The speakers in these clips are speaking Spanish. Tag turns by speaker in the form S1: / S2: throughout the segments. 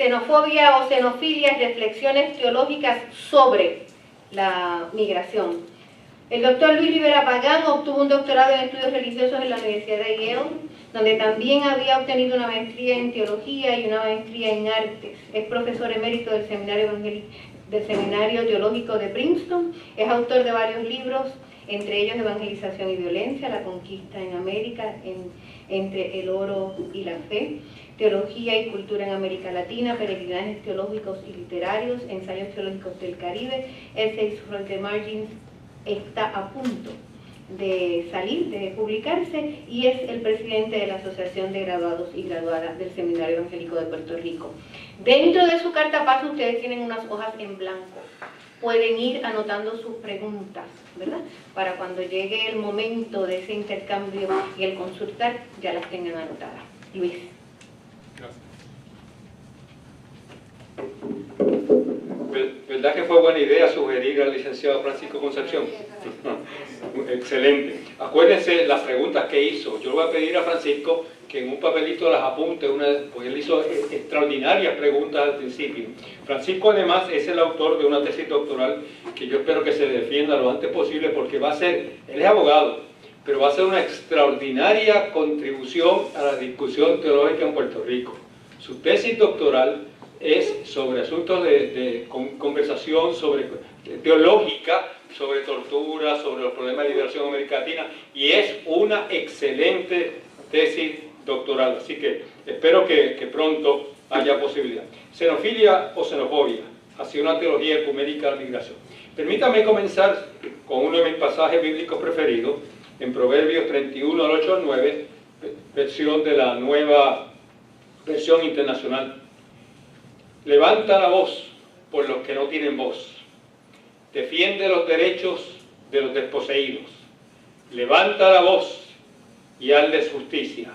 S1: Xenofobia o xenofilia, reflexiones teológicas sobre la migración. El doctor Luis Rivera Pagán obtuvo un doctorado en estudios religiosos en la Universidad de Yale, donde también había obtenido una maestría en teología y una maestría en artes. Es profesor emérito del Seminario Teológico de Princeton. Es autor de varios libros, entre ellos Evangelización y Violencia, La Conquista en América, entre el oro y la fe, Teología y Cultura en América Latina, Peregrinajes Teológicos y Literarios, Ensayos Teológicos del Caribe, Essays from the Margins. Está a punto de salir, de publicarse, y es el presidente de la Asociación de Graduados y Graduadas del Seminario Evangélico de Puerto Rico. Dentro de su carta pase ustedes tienen unas hojas en blanco. Pueden ir anotando sus preguntas, ¿verdad? Para cuando llegue el momento de ese intercambio y el consultar, ya las tengan anotadas. Luis.
S2: ¿Verdad que fue buena idea sugerir al licenciado Francisco Concepción? Excelente. Acuérdense las preguntas que hizo. Yo le voy a pedir a Francisco que en un papelito las apunte, porque él hizo extraordinarias preguntas al principio. Francisco además es el autor de una tesis doctoral que yo espero que se defienda lo antes posible, porque va a ser, él es abogado, pero va a ser una extraordinaria contribución a la discusión teológica en Puerto Rico. Su tesis doctoral es sobre asuntos de conversación teológica, sobre tortura, sobre los problemas de liberación en América Latina, y es una excelente tesis doctoral, así que espero que pronto haya posibilidad. Xenofilia o xenofobia, hacia una teología ecuménica de la migración. Permítame comenzar con uno de mis pasajes bíblicos preferidos, en Proverbios 31, al 8 al 9, versión de la Nueva Versión Internacional. Levanta la voz por los que no tienen voz. Defiende los derechos de los desposeídos. Levanta la voz y hazles justicia.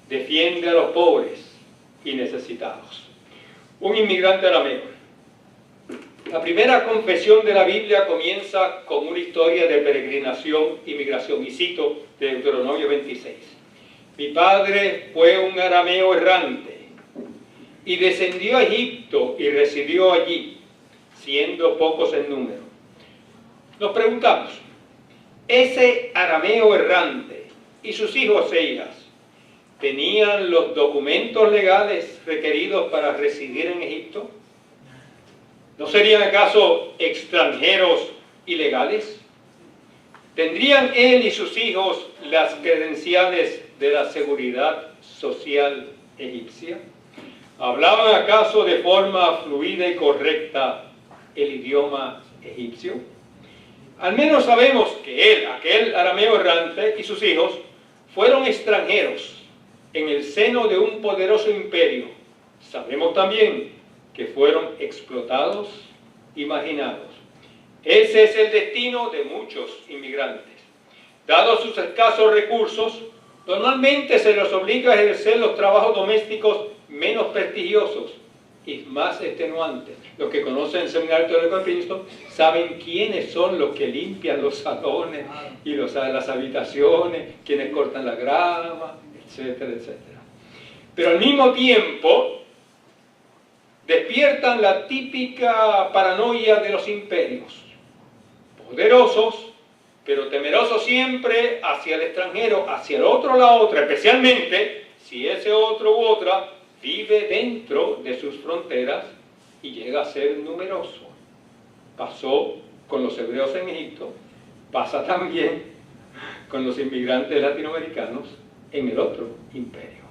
S2: Defiende a los pobres y necesitados. Un inmigrante arameo. La primera confesión de la Biblia comienza con una historia de peregrinación y migración. Y cito de Deuteronomio 26. Mi padre fue un arameo errante y descendió a Egipto y residió allí, siendo pocos en número. Nos preguntamos, ¿ese arameo errante y sus hijos e hijas tenían los documentos legales requeridos para residir en Egipto? ¿No serían acaso extranjeros ilegales? ¿Tendrían él y sus hijos las credenciales de la seguridad social egipcia? ¿Hablaban acaso de forma fluida y correcta el idioma egipcio? Al menos sabemos que él, aquel arameo errante, y sus hijos fueron extranjeros en el seno de un poderoso imperio. Sabemos también que fueron explotados y marginados. Ese es el destino de muchos inmigrantes. Dados sus escasos recursos, normalmente se los obliga a ejercer los trabajos domésticos menos prestigiosos y más extenuantes. Los que conocen el Seminario Teológico de Princeton saben quiénes son los que limpian los salones y las habitaciones, quienes cortan la grama, etcétera, etcétera. Pero al mismo tiempo despiertan la típica paranoia de los imperios, poderosos, pero temerosos siempre hacia el extranjero, hacia el otro o la otra, especialmente si ese otro u otra vive dentro de sus fronteras y llega a ser numeroso. Pasó con los hebreos en Egipto, pasa también con los inmigrantes latinoamericanos en el otro imperio.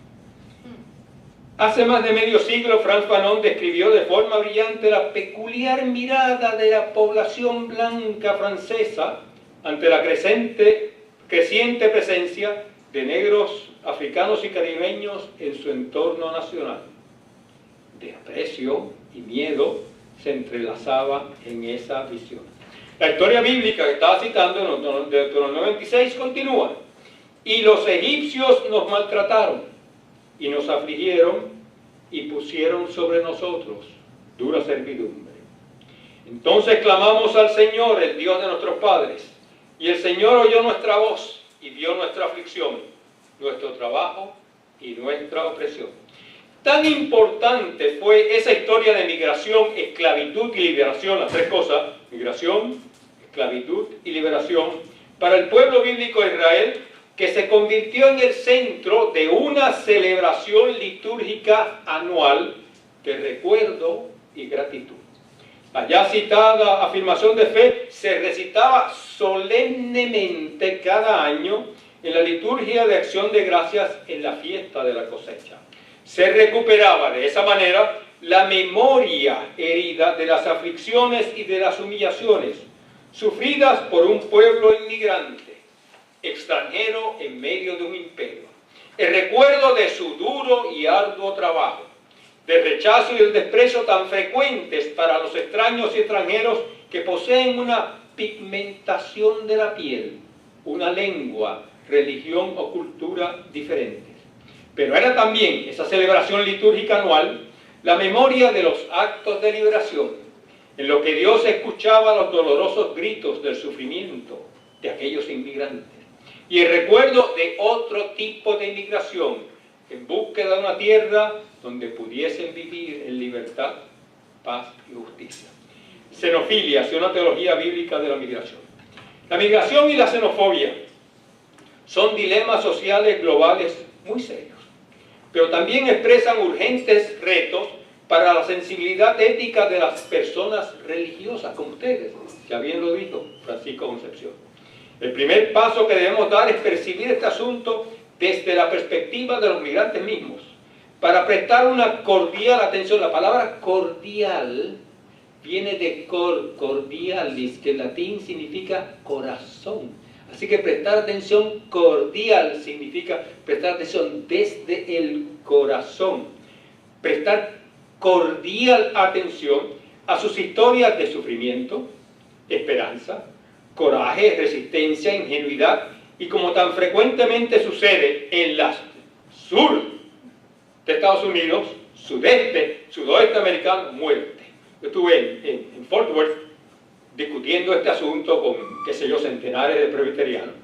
S2: Hace más de medio siglo, Frantz Fanon describió de forma brillante la peculiar mirada de la población blanca francesa ante la creciente presencia de negros, africanos y caribeños en su entorno nacional. Desprecio y miedo se entrelazaba en esa visión. La historia bíblica que estaba citando en Deuteronomio 96 continúa. Y los egipcios nos maltrataron y nos afligieron y pusieron sobre nosotros dura servidumbre. Entonces clamamos al Señor, el Dios de nuestros padres, y el Señor oyó nuestra voz y vio nuestra aflicción, nuestro trabajo y nuestra opresión. Tan importante fue esa historia de migración, esclavitud y liberación, las tres cosas, migración, esclavitud y liberación, para el pueblo bíblico de Israel, que se convirtió en el centro de una celebración litúrgica anual de recuerdo y gratitud. La ya citada afirmación de fe se recitaba solemnemente cada año en la liturgia de acción de gracias en la fiesta de la cosecha. Se recuperaba de esa manera la memoria herida de las aflicciones y de las humillaciones sufridas por un pueblo inmigrante, extranjero en medio de un imperio. El recuerdo de su duro y arduo trabajo, del rechazo y el desprecio tan frecuentes para los extraños y extranjeros que poseen una pigmentación de la piel, una lengua, religión o cultura diferentes. Pero era también esa celebración litúrgica anual la memoria de los actos de liberación, en lo que Dios escuchaba los dolorosos gritos del sufrimiento de aquellos inmigrantes, y el recuerdo de otro tipo de inmigración en búsqueda de una tierra donde pudiesen vivir en libertad, paz y justicia. Xenofilia, es una teología bíblica de la migración. La migración y la xenofobia son dilemas sociales globales muy serios, pero también expresan urgentes retos para la sensibilidad ética de las personas religiosas, como ustedes, ya bien lo dijo Francisco Concepción. El primer paso que debemos dar es percibir este asunto desde la perspectiva de los migrantes mismos, para prestar una cordial atención. La palabra cordial viene de cordialis, que en latín significa corazón. Así que prestar atención cordial significa prestar atención desde el corazón. Prestar cordial atención a sus historias de sufrimiento, esperanza, coraje, resistencia, ingenuidad, y como tan frecuentemente sucede en la sur de Estados Unidos, sudeste, sudoeste americano, muerte. Yo estuve en Fort Worth discutiendo este asunto con, qué sé yo, centenares de presbiterianos.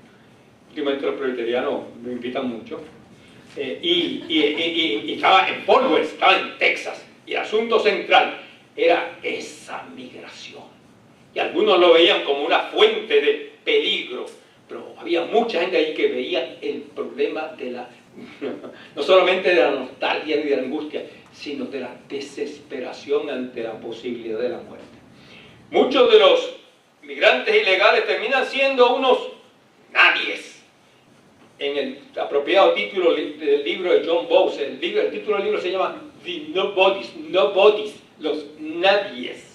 S2: Últimamente los presbiterianos me invitan mucho. Y estaba en Fort Worth, estaba en Texas, y el asunto central era esa migración. Y algunos lo veían como una fuente de peligro, pero había mucha gente ahí que veía el problema de la, no solamente de la nostalgia ni de la angustia, sino de la desesperación ante la posibilidad de la muerte. Muchos de los migrantes ilegales terminan siendo unos nadies. En el apropiado título del libro de John Bowes, el título del libro se llama The Nobodies, los nadies.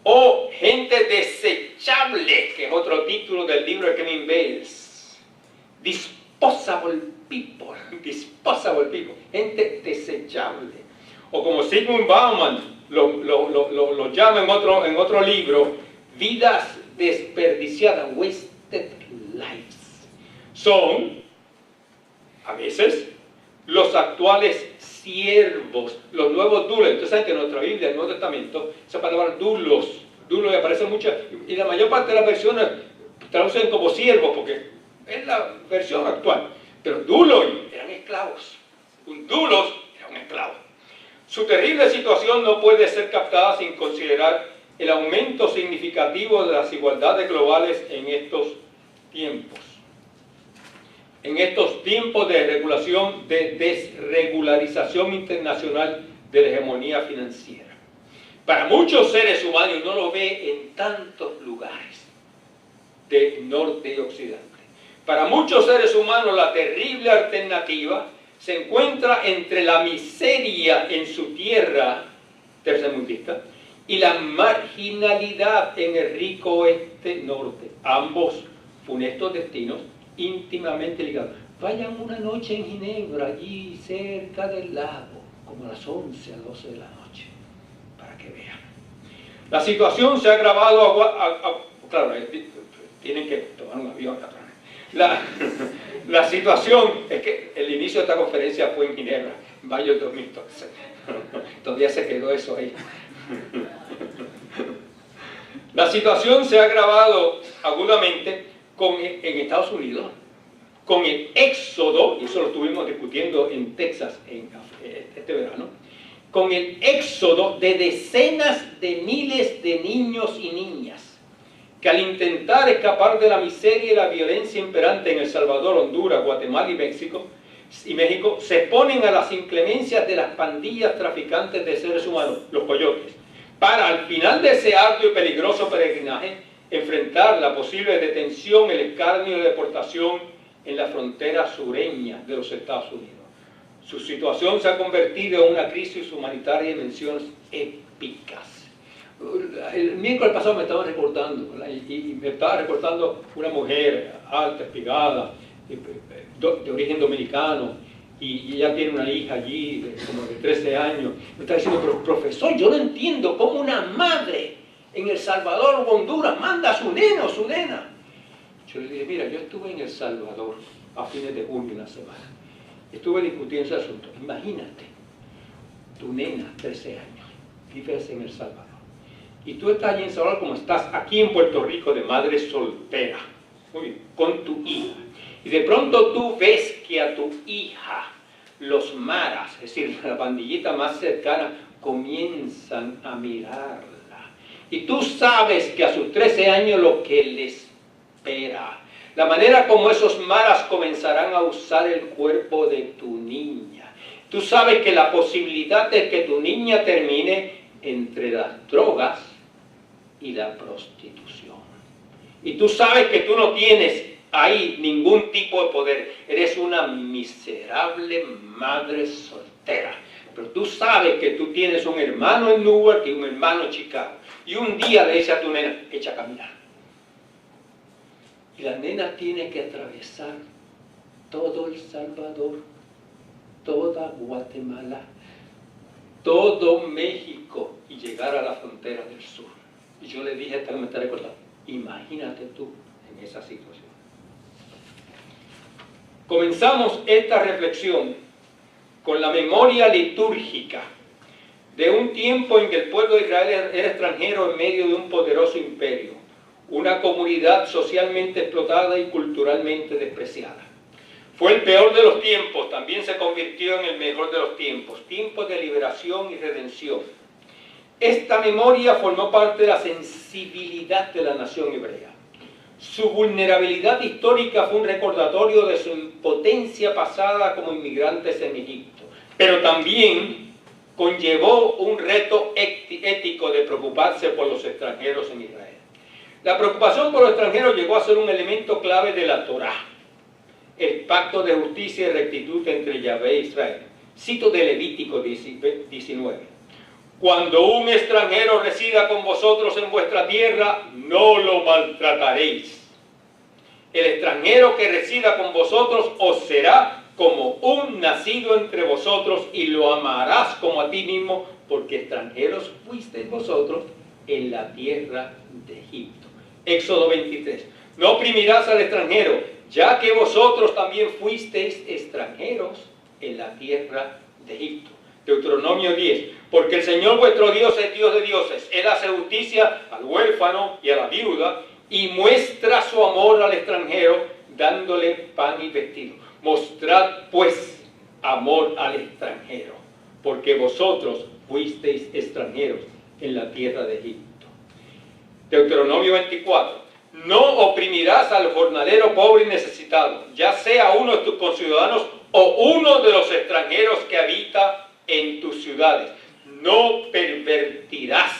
S2: O gente desechable, que es otro título del libro de Kevin Bales. Disposable people, gente desechable. O como Zygmunt Bauman lo llama en otro libro, vidas desperdiciadas, wasted lives. Son, a veces, los actuales siervos, los nuevos dulos. Ustedes saben que en nuestra Biblia, en el Nuevo Testamento, esa palabra dulos aparece mucho, y la mayor parte de las versiones traducen como siervos, porque es la versión actual. Pero dulos eran esclavos. Un dulos era un esclavo. Su terrible situación no puede ser captada sin considerar el aumento significativo de las desigualdades globales en estos tiempos. En estos tiempos de desregularización internacional de la hegemonía financiera. Para muchos seres humanos, uno lo ve en tantos lugares de norte y occidente. Para muchos seres humanos, la terrible alternativa se encuentra entre la miseria en su tierra tercermundista y la marginalidad en el rico oeste norte. Ambos funestos destinos íntimamente ligados. Vayan una noche en Ginebra, allí cerca del lago, como a las 11 a 12 de la noche, para que vean. La situación se ha agravado, claro, tienen que tomar un avión. La situación es que el inicio de esta conferencia fue en Ginebra, en mayo de 2012. Todavía se quedó eso ahí. La situación se ha agravado agudamente en Estados Unidos, con el éxodo, y eso lo estuvimos discutiendo en Texas este verano, con el éxodo de decenas de miles de niños y niñas, que al intentar escapar de la miseria y la violencia imperante en El Salvador, Honduras, Guatemala y México, se exponen a las inclemencias de las pandillas traficantes de seres humanos, los coyotes, para al final de ese arduo y peligroso peregrinaje enfrentar la posible detención, el escarnio y la deportación en la frontera sureña de los Estados Unidos. Su situación se ha convertido en una crisis humanitaria de dimensiones épicas. El miércoles pasado me estaba recordando, y me estaba recordando una mujer alta, espigada, de origen dominicano, y ella tiene una hija allí, como de 13 años. Me está diciendo, pero profesor, yo no entiendo cómo una madre en El Salvador o Honduras manda a su neno o su nena. Yo le dije, mira, yo estuve en El Salvador a fines de junio, una semana. Estuve discutiendo ese asunto. Imagínate, tu nena, 13 años, vives en El Salvador. Y tú estás allí en El Salvador como estás aquí en Puerto Rico de madre soltera, muy bien, con tu hija. Y de pronto tú ves que a tu hija, los maras, es decir, la pandillita más cercana, comienzan a mirarla. Y tú sabes que a sus 13 años lo que les espera, la manera como esos maras comenzarán a usar el cuerpo de tu niña. Tú sabes que la posibilidad de que tu niña termine entre las drogas y la prostitución. Y tú sabes que tú no tienes ahí ningún tipo de poder. Eres una miserable madre soltera. Pero tú sabes que tú tienes un hermano en Newark y un hermano en Chicago. Y un día le dice a tu nena, echa a caminar. Y la nena tiene que atravesar todo El Salvador, toda Guatemala, todo México y llegar a la frontera del sur. Y yo le dije, me está recordando, imagínate tú en esa situación. Comenzamos esta reflexión con la memoria litúrgica de un tiempo en que el pueblo de Israel era extranjero en medio de un poderoso imperio, una comunidad socialmente explotada y culturalmente despreciada. Fue el peor de los tiempos, también se convirtió en el mejor de los tiempos, tiempos de liberación y redención. Esta memoria formó parte de la sensibilidad de la nación hebrea. Su vulnerabilidad histórica fue un recordatorio de su impotencia pasada como inmigrantes en Egipto, pero también conllevó un reto ético de preocuparse por los extranjeros en Israel. La preocupación por los extranjeros llegó a ser un elemento clave de la Torá, el pacto de justicia y rectitud entre Yahvé e Israel. Cito de Levítico 19. Cuando un extranjero resida con vosotros en vuestra tierra, no lo maltrataréis. El extranjero que resida con vosotros os será como un nacido entre vosotros y lo amarás como a ti mismo, porque extranjeros fuisteis vosotros en la tierra de Egipto. Éxodo 23. No oprimirás al extranjero, ya que vosotros también fuisteis extranjeros en la tierra de Egipto. Deuteronomio 10. Porque el Señor vuestro Dios es Dios de dioses. Él hace justicia al huérfano y a la viuda y muestra su amor al extranjero dándole pan y vestido. Mostrad pues amor al extranjero, porque vosotros fuisteis extranjeros en la tierra de Egipto. Deuteronomio 24. No oprimirás al jornalero pobre y necesitado, ya sea uno de tus conciudadanos o uno de los extranjeros que habita en tus ciudades. No pervertirás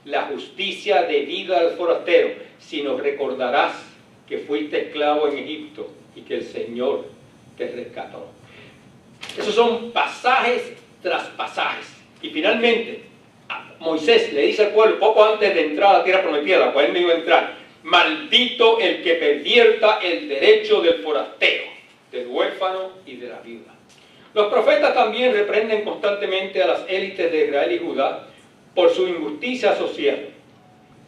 S2: la justicia debida al forastero, sino recordarás que fuiste esclavo en Egipto y que el Señor te rescató. Esos son pasajes tras pasajes. Y finalmente, Moisés le dice al pueblo, poco antes de entrar a la tierra prometida, a la cual él no iba a entrar: maldito el que pervierta el derecho del forastero, del huérfano y de la viuda. Los profetas también reprenden constantemente a las élites de Israel y Judá por su injusticia social.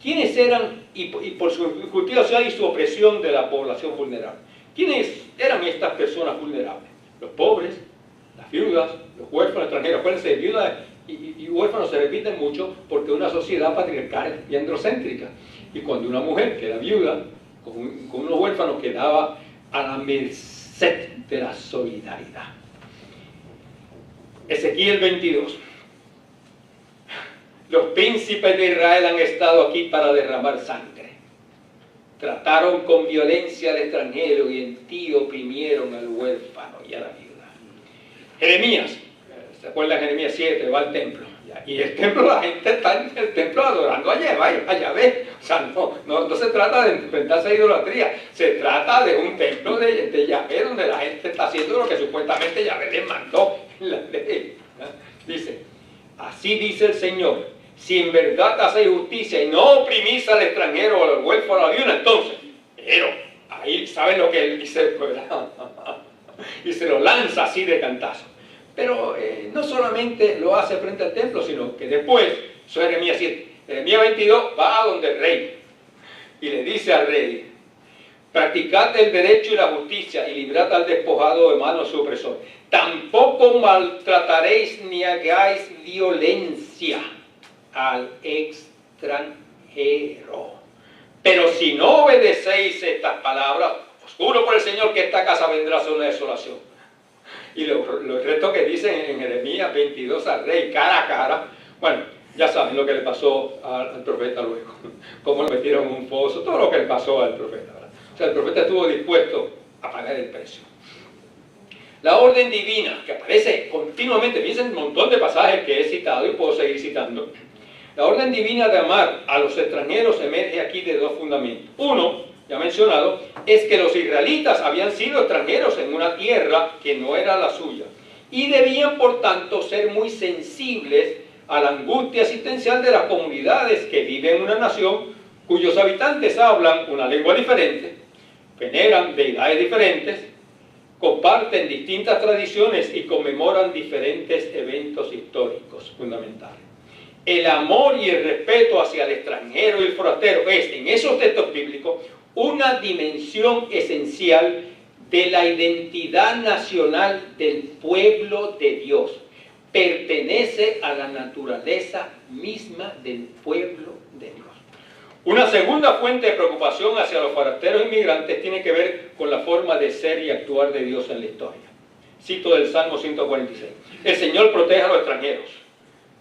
S2: ¿Quiénes eran, y por su injusticia social y su opresión de la población vulnerable? ¿Quiénes eran estas personas vulnerables? Los pobres, las viudas, los huérfanos extranjeros. Acuérdense, viudas y huérfanos se repiten mucho porque es una sociedad patriarcal y androcéntrica. Y cuando una mujer que era viuda, con unos huérfanos, quedaba a la merced sed de la solidaridad. Ezequiel 22. Los príncipes de Israel han estado aquí para derramar sangre. Trataron con violencia al extranjero y en ti oprimieron al huérfano y a la viuda. Jeremías, ¿se acuerdan? Jeremías 7, va al templo. Y el templo, la gente está en el templo adorando a Yahvé. O sea, no se trata de enfrentarse a idolatría, se trata de un templo de Yahvé donde la gente está haciendo lo que supuestamente Yahvé les mandó en la ley. Dice, así dice el Señor, si en verdad hacéis justicia y no oprimís al extranjero o al huérfano o a la viuda, entonces, pero ahí saben lo que él dice, y se lo lanza así de cantazo. Pero no solamente lo hace frente al templo, sino que después, eso es Jeremías 7, Jeremías 22 va a donde el rey y le dice al rey, practicad el derecho y la justicia y librad al despojado de manos de su opresor. Tampoco maltrataréis ni hagáis violencia al extranjero. Pero si no obedecéis estas palabras, os juro por el Señor que esta casa vendrá a ser una desolación. Y los restos que dicen en Jeremías 22 al rey, cara a cara, bueno, ya saben lo que le pasó al profeta luego, cómo lo metieron en un pozo, todo lo que le pasó al profeta, ¿verdad? O sea, el profeta estuvo dispuesto a pagar el precio. La orden divina, que aparece continuamente, fíjense un montón de pasajes que he citado y puedo seguir citando. La orden divina de amar a los extranjeros emerge aquí de dos fundamentos. Uno, ya mencionado, es que los israelitas habían sido extranjeros en una tierra que no era la suya y debían por tanto ser muy sensibles a la angustia existencial de las comunidades que viven en una nación cuyos habitantes hablan una lengua diferente, veneran deidades diferentes, comparten distintas tradiciones y conmemoran diferentes eventos históricos fundamentales. El amor y el respeto hacia el extranjero y el forastero es, en esos textos bíblicos, una dimensión esencial de la identidad nacional del pueblo de Dios. Pertenece a la naturaleza misma del pueblo de Dios. Una segunda fuente de preocupación hacia los forasteros inmigrantes tiene que ver con la forma de ser y actuar de Dios en la historia. Cito del Salmo 146. El Señor protege a los extranjeros.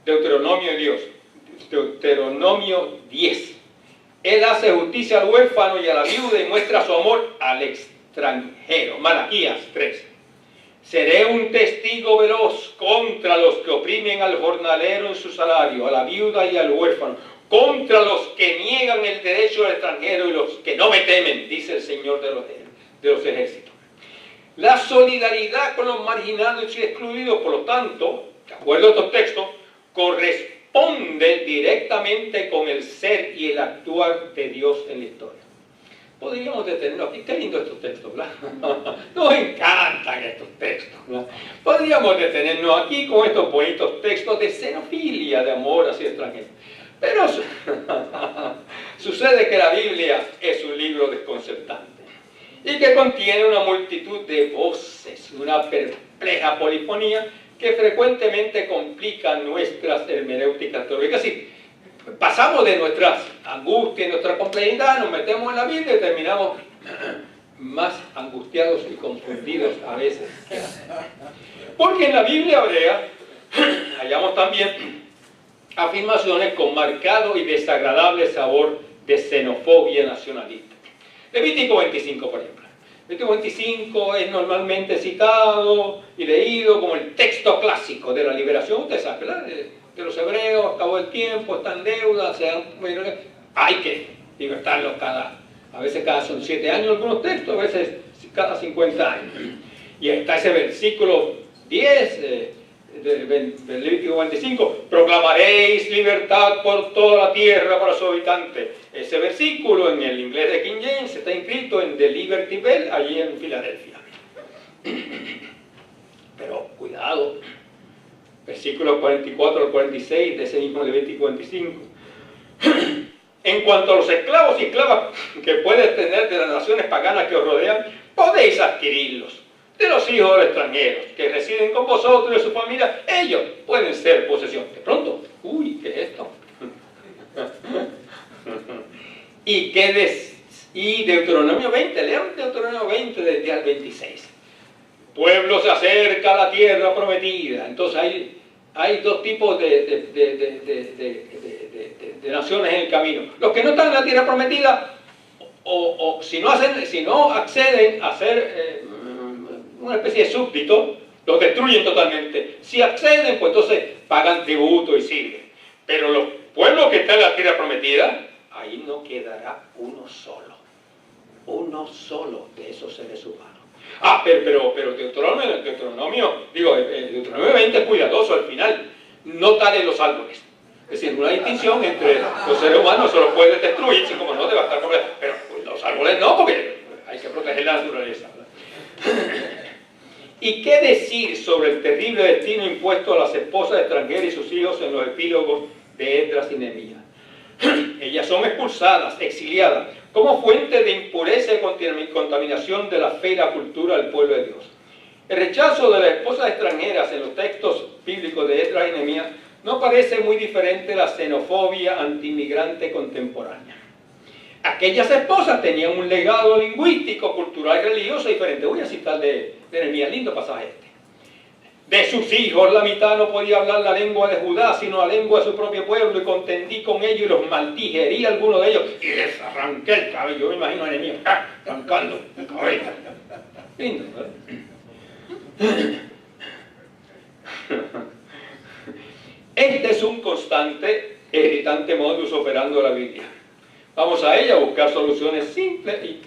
S2: Deuteronomio 10. Él hace justicia al huérfano y a la viuda y muestra su amor al extranjero. Malaquías 3. Seré un testigo veloz contra los que oprimen al jornalero en su salario, a la viuda y al huérfano, contra los que niegan el derecho del extranjero y los que no me temen, dice el Señor de los ejércitos. La solidaridad con los marginados y excluidos, por lo tanto, de acuerdo a estos textos, corresponde directamente con el ser y el actuar de Dios en la historia. Podríamos detenernos aquí. Qué lindo estos textos, ¿verdad? Nos encantan estos textos, ¿verdad? Podríamos detenernos aquí con estos bonitos textos de xenofilia, de amor hacia extranjeros. Pero sucede que la Biblia es un libro desconcertante y que contiene una multitud de voces, una perpleja polifonía que frecuentemente complican nuestras hermenéuticas teológicas. Sí, pasamos de nuestras angustias, nuestra complejidad, nos metemos en la Biblia y terminamos más angustiados y confundidos a veces. Porque en la Biblia hebrea hallamos también afirmaciones con marcado y desagradable sabor de xenofobia nacionalista. Levítico 25, por ejemplo. Levítico 25 es normalmente citado y leído como el texto clásico de la liberación, usted sabe, ¿verdad? De los hebreos, acabó el tiempo, están en deuda, hay que libertarlos a veces son 7 años algunos textos, a veces cada 50 años. Y está ese versículo 10 del Levítico 25, proclamaréis libertad por toda la tierra para su habitante. Ese versículo en el inglés de King James está inscrito en The Liberty Bell, allí en Filadelfia. Pero cuidado, versículos 44 al 46 de ese mismo Levítico 25. En cuanto a los esclavos y esclavas que puedes tener de las naciones paganas que os rodean, podéis adquirirlos. De los hijos de los extranjeros que residen con vosotros y de su familia, ellos pueden ser posesión. De pronto, uy, ¿qué es esto? Y Deuteronomio 20, lean Deuteronomio 20 desde al 26. pueblo se acerca a la tierra prometida. Entonces hay dos tipos de naciones en el camino. Los que no están en la tierra prometida, o si no acceden a ser una especie de súbdito, los destruyen totalmente. Si acceden, pues entonces pagan tributo y siguen. Pero los pueblos que están en la tierra prometida, ahí no quedará uno solo de esos seres humanos. Pero Deuteronomio 20 es cuidadoso al final. No tale los árboles. Es decir, una distinción entre los seres humanos, se los puede destruir, si como no devastar completo. Pero pues, los árboles no, porque hay que proteger la naturaleza, ¿verdad? ¿Y qué decir sobre el terrible destino impuesto a las esposas extranjeras y sus hijos en los epílogos de Esdras y Nehemías? Ellas son expulsadas, exiliadas, como fuente de impureza y contaminación de la fe y la cultura del pueblo de Dios. El rechazo de las esposas extranjeras en los textos bíblicos de Esdras y Nehemías no parece muy diferente a la xenofobia antiinmigrante contemporánea. Aquellas esposas tenían un legado lingüístico, cultural y religioso diferente. Voy a citar de Nehemías, lindo pasaje este. De sus hijos la mitad no podía hablar la lengua de Judá, sino la lengua de su propio pueblo, y contendí con ellos y los maldije, herí a alguno de ellos y les arranqué el cabello. Yo me imagino a Nehemías arrancando el cabello. Lindo, ¿verdad? Este es un constante, irritante modus operandi de la Biblia. Vamos a ella a buscar soluciones simples y,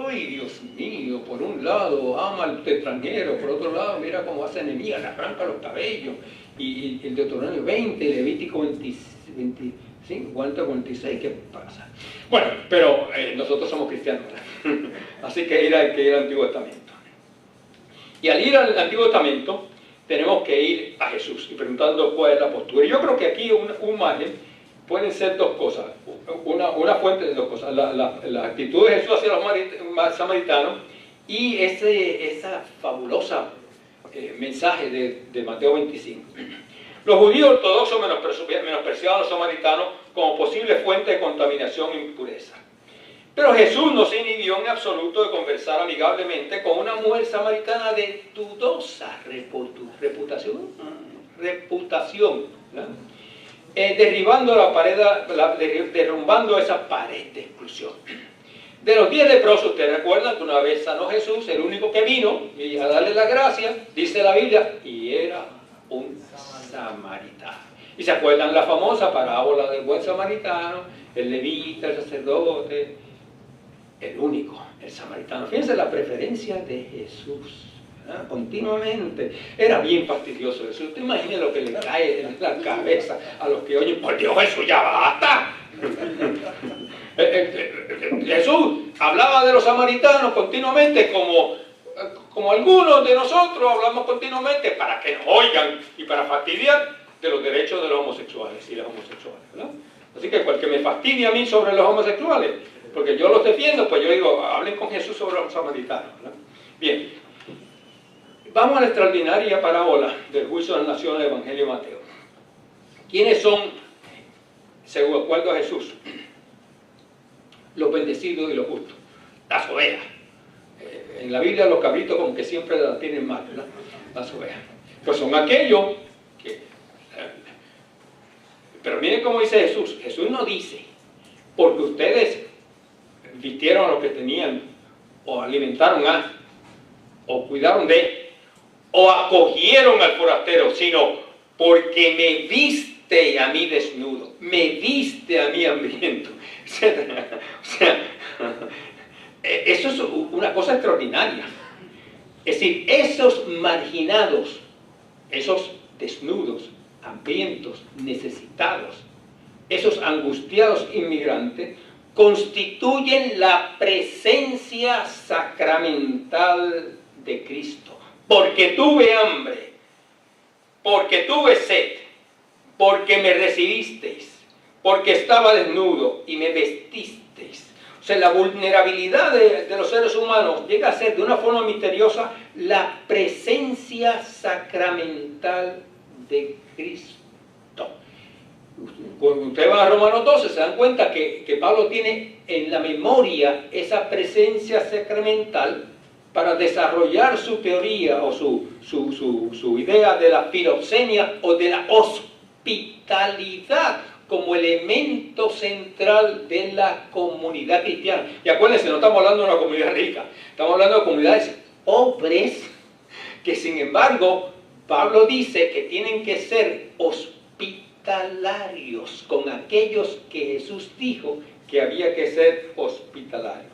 S2: uy, Dios mío, por un lado ama al extranjero, por otro lado mira cómo hace Nehemías, le arranca los cabellos, y el Deuteronomio 20, Levítico 25, 46, ¿qué pasa? Bueno, pero nosotros somos cristianos, así que ir al Antiguo Testamento. Y al ir al Antiguo Testamento tenemos que ir a Jesús y preguntando cuál es la postura. Yo creo que aquí un margen pueden ser dos cosas, una fuente de dos cosas, la actitud de Jesús hacia los samaritanos y esa fabulosa mensaje de Mateo 25. Los judíos ortodoxos menospreciaban a los samaritanos como posible fuente de contaminación e impureza. Pero Jesús no se inhibió en absoluto de conversar amigablemente con una mujer samaritana de dudosa reputación, ¿no? Derrumbando esa pared de exclusión. De los 10 leprosos, ustedes recuerdan que una vez sanó Jesús, el único que vino y a darle la gracia, dice la Biblia, y era un samaritano. Y se acuerdan la famosa parábola del buen samaritano, el levita, el sacerdote, el único, el samaritano. Fíjense la preferencia de Jesús. Continuamente. Era bien fastidioso eso. Usted imagine lo que le cae en la cabeza a los que oyen, por Dios Jesús, ya basta. Jesús hablaba de los samaritanos continuamente como algunos de nosotros hablamos continuamente para que nos oigan y para fastidiar de los derechos de los homosexuales y las homosexuales, ¿no? Así que cualquier me fastidie a mí sobre los homosexuales, porque yo los defiendo, pues yo digo, hablen con Jesús sobre los samaritanos, ¿no? Bien. Vamos a la extraordinaria parábola del juicio de las naciones del Evangelio de Mateo. ¿Quiénes son, según acuerdo a Jesús, los bendecidos y los justos? Las ovejas. En la Biblia los cabritos como que siempre la tienen mal, ¿verdad? Las ovejas. Pues son aquellos que... Pero miren cómo dice Jesús. Jesús no dice, porque ustedes vistieron a los que tenían, o alimentaron a, o cuidaron de, o acogieron al forastero, sino porque me viste a mí desnudo, me viste a mí hambriento. O sea, eso es una cosa extraordinaria. Es decir, esos marginados, esos desnudos, hambrientos, necesitados, esos angustiados inmigrantes, constituyen la presencia sacramental de Cristo. Porque tuve hambre, porque tuve sed, porque me recibisteis, porque estaba desnudo y me vestisteis. O sea, la vulnerabilidad de los seres humanos llega a ser de una forma misteriosa la presencia sacramental de Cristo. Cuando usted va a Romanos 12 se dan cuenta que Pablo tiene en la memoria esa presencia sacramental para desarrollar su teoría o su idea de la filoxenia o de la hospitalidad como elemento central de la comunidad cristiana. Y acuérdense, no estamos hablando de una comunidad rica, estamos hablando de comunidades pobres que, sin embargo, Pablo dice que tienen que ser hospitalarios con aquellos que Jesús dijo que había que ser hospitalarios.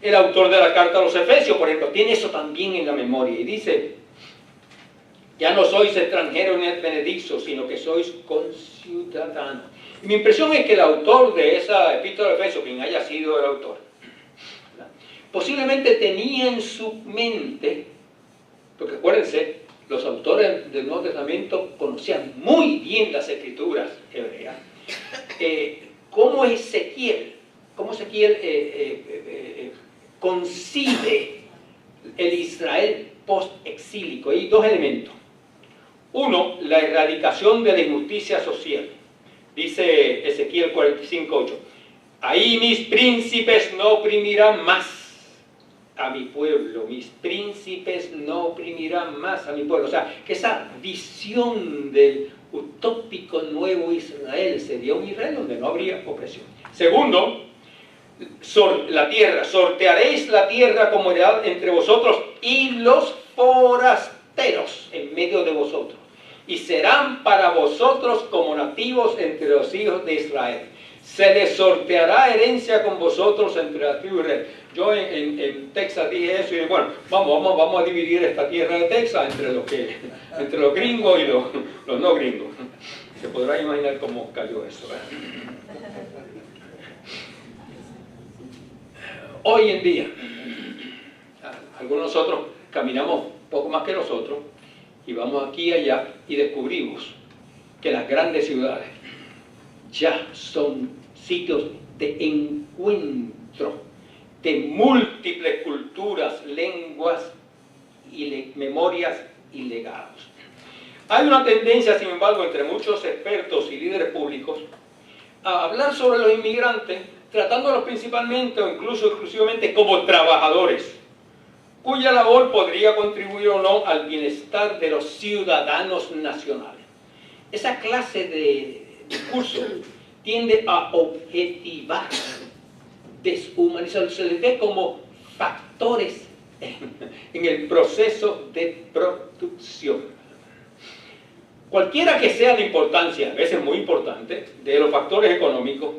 S2: El autor de la carta a los Efesios, por ejemplo, tiene eso también en la memoria y dice: ya no sois extranjeros ni advenedizos, sino que sois conciudadanos. Y mi impresión es que el autor de esa epístola de Efesios, quien haya sido el autor, posiblemente tenía en su mente, porque acuérdense, los autores del Nuevo Testamento conocían muy bien las escrituras hebreas, cómo Ezequiel concibe el Israel post-exílico. Hay dos elementos. Uno, la erradicación de la injusticia social. Dice Ezequiel 45:8: ahí mis príncipes no oprimirán más a mi pueblo, mis príncipes no oprimirán más a mi pueblo. O sea, que esa visión del utópico nuevo Israel sería un Israel donde no habría opresión. Segundo, la tierra, sortearéis la tierra como heredad entre vosotros y los forasteros en medio de vosotros, y serán para vosotros como nativos entre los hijos de Israel. Se les sorteará herencia con vosotros entre las tribus de Israel. Yo en Texas dije eso y dije, bueno, vamos a dividir esta tierra de Texas entre los gringos y los no gringos. Se podrá imaginar cómo cayó eso, ¿verdad? Hoy en día, algunos de nosotros caminamos poco más que nosotros y vamos aquí y allá y descubrimos que las grandes ciudades ya son sitios de encuentro de múltiples culturas, lenguas y memorias y legados. Hay una tendencia, sin embargo, entre muchos expertos y líderes públicos a hablar sobre los inmigrantes, tratándolos principalmente o incluso exclusivamente como trabajadores, cuya labor podría contribuir o no al bienestar de los ciudadanos nacionales. Esa clase de discurso tiende a objetivar, deshumanizar, se les ve como factores en el proceso de producción. Cualquiera que sea la importancia, a veces muy importante, de los factores económicos,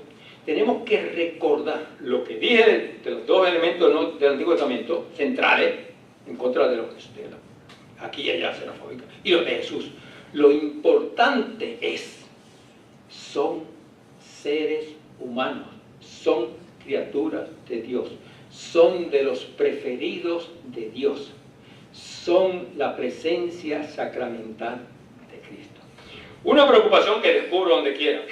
S2: tenemos que recordar lo que dije de los dos elementos del Antiguo Testamento centrales en contra de los aquí y allá xenofóbicos y los de Jesús. Lo importante son seres humanos, son criaturas de Dios, son de los preferidos de Dios, son la presencia sacramental de Cristo. Una preocupación que descubro donde quiera,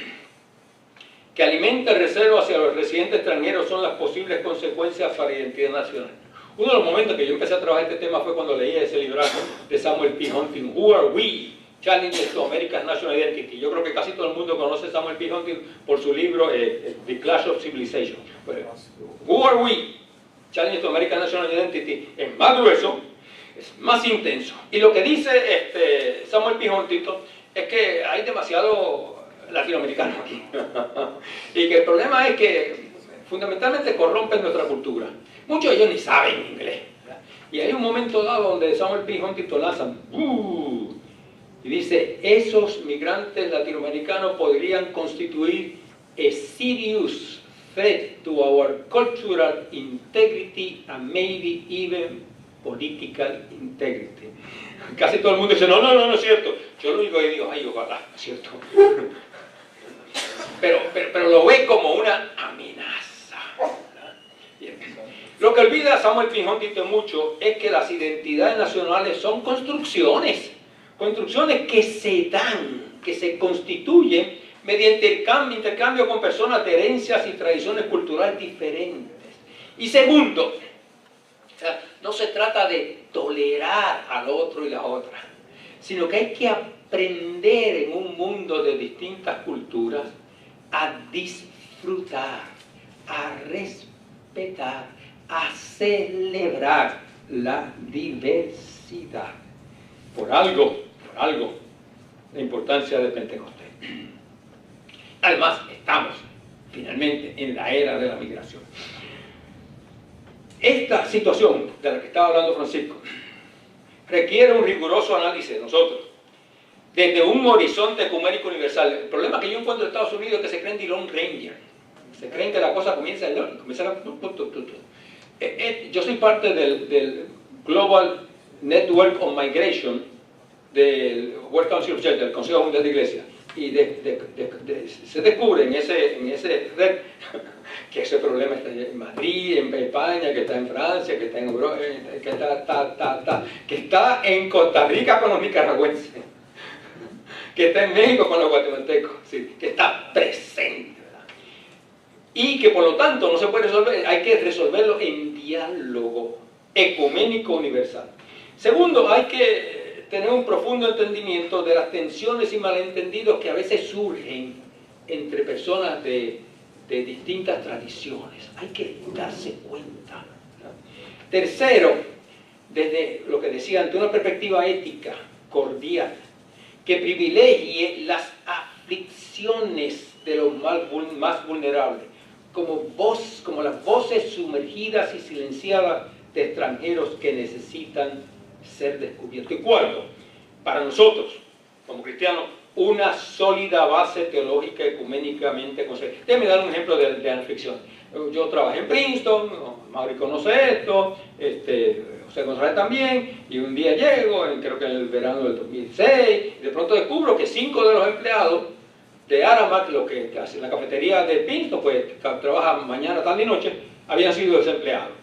S2: que alimenta el recelo hacia los residentes extranjeros, son las posibles consecuencias para la identidad nacional. Uno de los momentos que yo empecé a trabajar este tema fue cuando leí ese librazo de Samuel P. Huntington, Who Are We? Challenges to America's National Identity. Yo creo que casi todo el mundo conoce a Samuel P. Huntington por su libro The Clash of Civilization. Who Are We? Challenges to America's National Identity es más grueso, es más intenso. Y lo que dice Samuel P. Huntington es que hay demasiado latinoamericano aquí. Y que el problema es que fundamentalmente corrompen nuestra cultura. Muchos de ellos ni saben inglés, ¿verdad? Y hay un momento dado donde Samuel P. Huntington lanza y dice: esos migrantes latinoamericanos podrían constituir a serious threat to our cultural integrity and maybe even political integrity. Casi todo el mundo dice, no es cierto. Yo lo único que digo, ay, ojalá, no es cierto. Pero lo ve como una amenaza. Bien. Lo que olvida Samuel P. Huntington mucho es que las identidades nacionales son construcciones que se dan, que se constituyen mediante intercambio con personas de herencias y tradiciones culturales diferentes. Y segundo, no se trata de tolerar al otro y la otra, sino que hay que aprender en un mundo de distintas culturas a disfrutar, a respetar, a celebrar la diversidad. Por algo, la importancia de Pentecostés. Además, estamos finalmente en la era de la migración. Esta situación de la que estaba hablando Francisco requiere un riguroso análisis de nosotros, desde un horizonte ecuménico universal. El problema que yo encuentro en Estados Unidos es que se creen de Lone Ranger. Se creen que la cosa comienza en yo soy parte del Global Network on Migration del World Council of Church, del Consejo Mundial de Iglesia, y se descubre en ese red que ese problema está en Madrid, en España, que está en Francia, que está en Europa, que está en Costa Rica con los nicaragüenses, que está en México con los guatemaltecos, sí, que está presente, ¿verdad? Y que por lo tanto no se puede resolver, hay que resolverlo en diálogo ecuménico universal. Segundo, hay que tener un profundo entendimiento de las tensiones y malentendidos que a veces surgen entre personas de distintas tradiciones. Hay que darse cuenta, ¿no? Tercero, desde lo que decía, ante una perspectiva ética, cordial, que privilegie las aflicciones de los más vulnerables, como las voces sumergidas y silenciadas de extranjeros que necesitan ser descubiertos. Y cuarto, para nosotros, como cristianos, una sólida base teológica ecuménicamente consciente. Déjeme dar un ejemplo de aflicción. Yo trabajé en Princeton, Mauri conoce esto, José González también, y un día llego, creo que en el verano del 2006, y de pronto descubro que 5 de los empleados de Aramark, lo que hace en la cafetería de Princeton, pues trabajan mañana, tarde y noche, habían sido desempleados.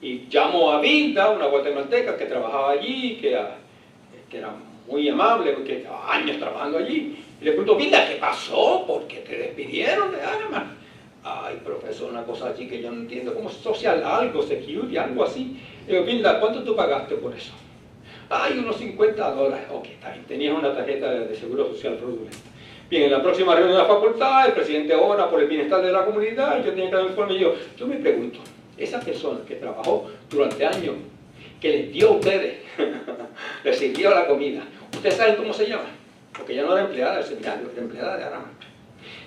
S2: Y llamo a Vilda, una guatemalteca que trabajaba allí, que era muy amable, que llevaba años trabajando allí. Y le pregunto, Vilda, ¿qué pasó? ¿Por qué te despidieron de Aramark? Ay, profesor, una cosa allí que yo no entiendo, como social, algo, security, algo así. Le digo, Vilda, ¿cuánto tú pagaste por eso? Ay, unos $50. Ok, está bien, tenías una tarjeta de seguro social fraudulenta. Bien, en la próxima reunión de la facultad, el presidente ora por el bienestar de la comunidad, y yo tenía que dar un informe, y yo me pregunto, esa persona que trabajó durante años, que les dio a ustedes, les sirvió la comida, ¿ustedes saben cómo se llama? Porque ella no era empleada del seminario, era empleada de Aramark.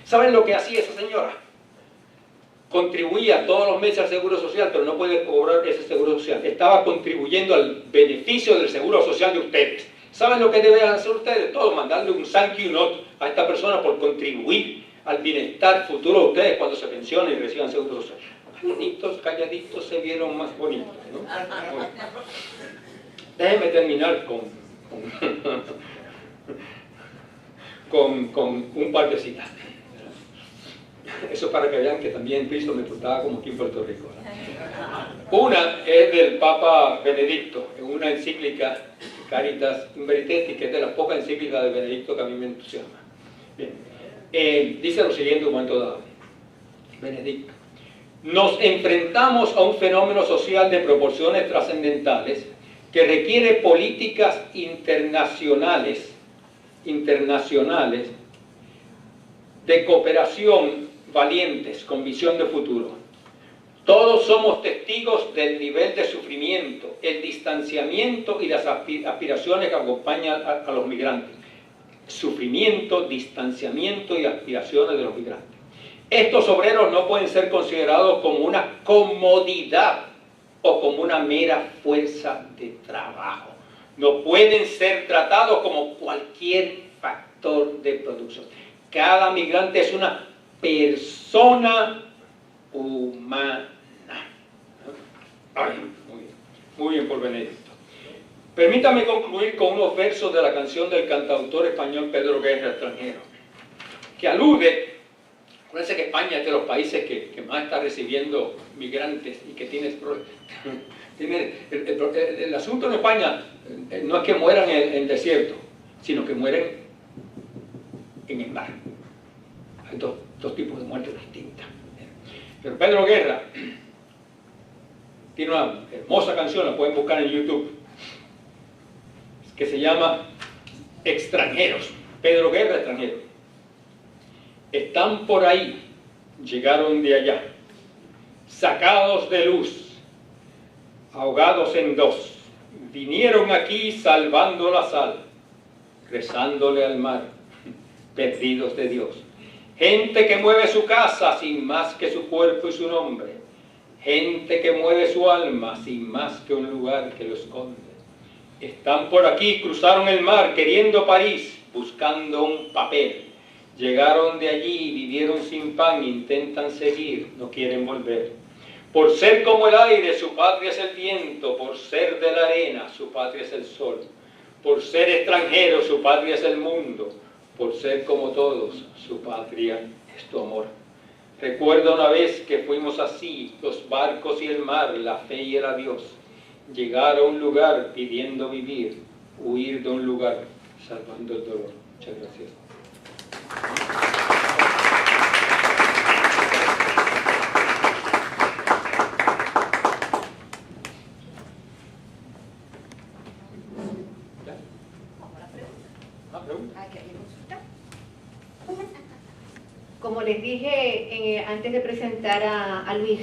S2: ¿Saben lo que hacía esa señora? Contribuía todos los meses al seguro social, pero no puede cobrar ese seguro social. Estaba contribuyendo al beneficio del seguro social de ustedes. ¿Saben lo que deben hacer ustedes? Todos, mandarle un thank you note a esta persona por contribuir al bienestar futuro de ustedes cuando se pensionen y reciban seguro social. Calladitos se vieron más bonitos, ¿no? Déjenme terminar con un par de citas. Eso para que vean que también Cristo me portaba como aquí en Puerto Rico, ¿no? Una es del Papa Benedicto, en una encíclica Caritas in Veritatis, que es de las pocas encíclicas de Benedicto que a mí me entusiasma. Bien. Dice lo siguiente en un momento dado. Benedicto: nos enfrentamos a un fenómeno social de proporciones trascendentales que requiere políticas internacionales de cooperación valientes, con visión de futuro. Todos somos testigos del nivel de sufrimiento, el distanciamiento y las aspiraciones que acompañan a los migrantes. Sufrimiento, distanciamiento y aspiraciones de los migrantes. Estos obreros no pueden ser considerados como una comodidad o como una mera fuerza de trabajo. No pueden ser tratados como cualquier factor de producción. Cada migrante es una persona humana. Ay, muy bien por Benedicto. Permítame concluir con unos versos de la canción del cantautor español Pedro Guerra, Extranjero, que alude. Acuérdense que España es de los países que más está recibiendo migrantes y que tiene el asunto en España no es que mueran en el desierto, sino que mueren en el mar. Hay dos tipos de muertes distintas. Pero Pedro Guerra tiene una hermosa canción, la pueden buscar en YouTube, que se llama Extranjeros. Pedro Guerra, Extranjero. Están por ahí, llegaron de allá, sacados de luz, ahogados en dos, vinieron aquí salvando la sal, rezándole al mar, perdidos de Dios. Gente que mueve su casa sin más que su cuerpo y su nombre. Gente que mueve su alma sin más que un lugar que lo esconde. Están por aquí, cruzaron el mar queriendo París, buscando un papel. Llegaron de allí, vivieron sin pan, intentan seguir, no quieren volver. Por ser como el aire, su patria es el viento. Por ser de la arena, su patria es el sol. Por ser extranjero, su patria es el mundo. Por ser como todos, su patria es tu amor. Recuerdo una vez que fuimos así, los barcos y el mar, la fe y el adiós. Llegar a un lugar pidiendo vivir, huir de un lugar salvando el dolor. Muchas gracias.
S1: Como les dije antes de presentar a Luis,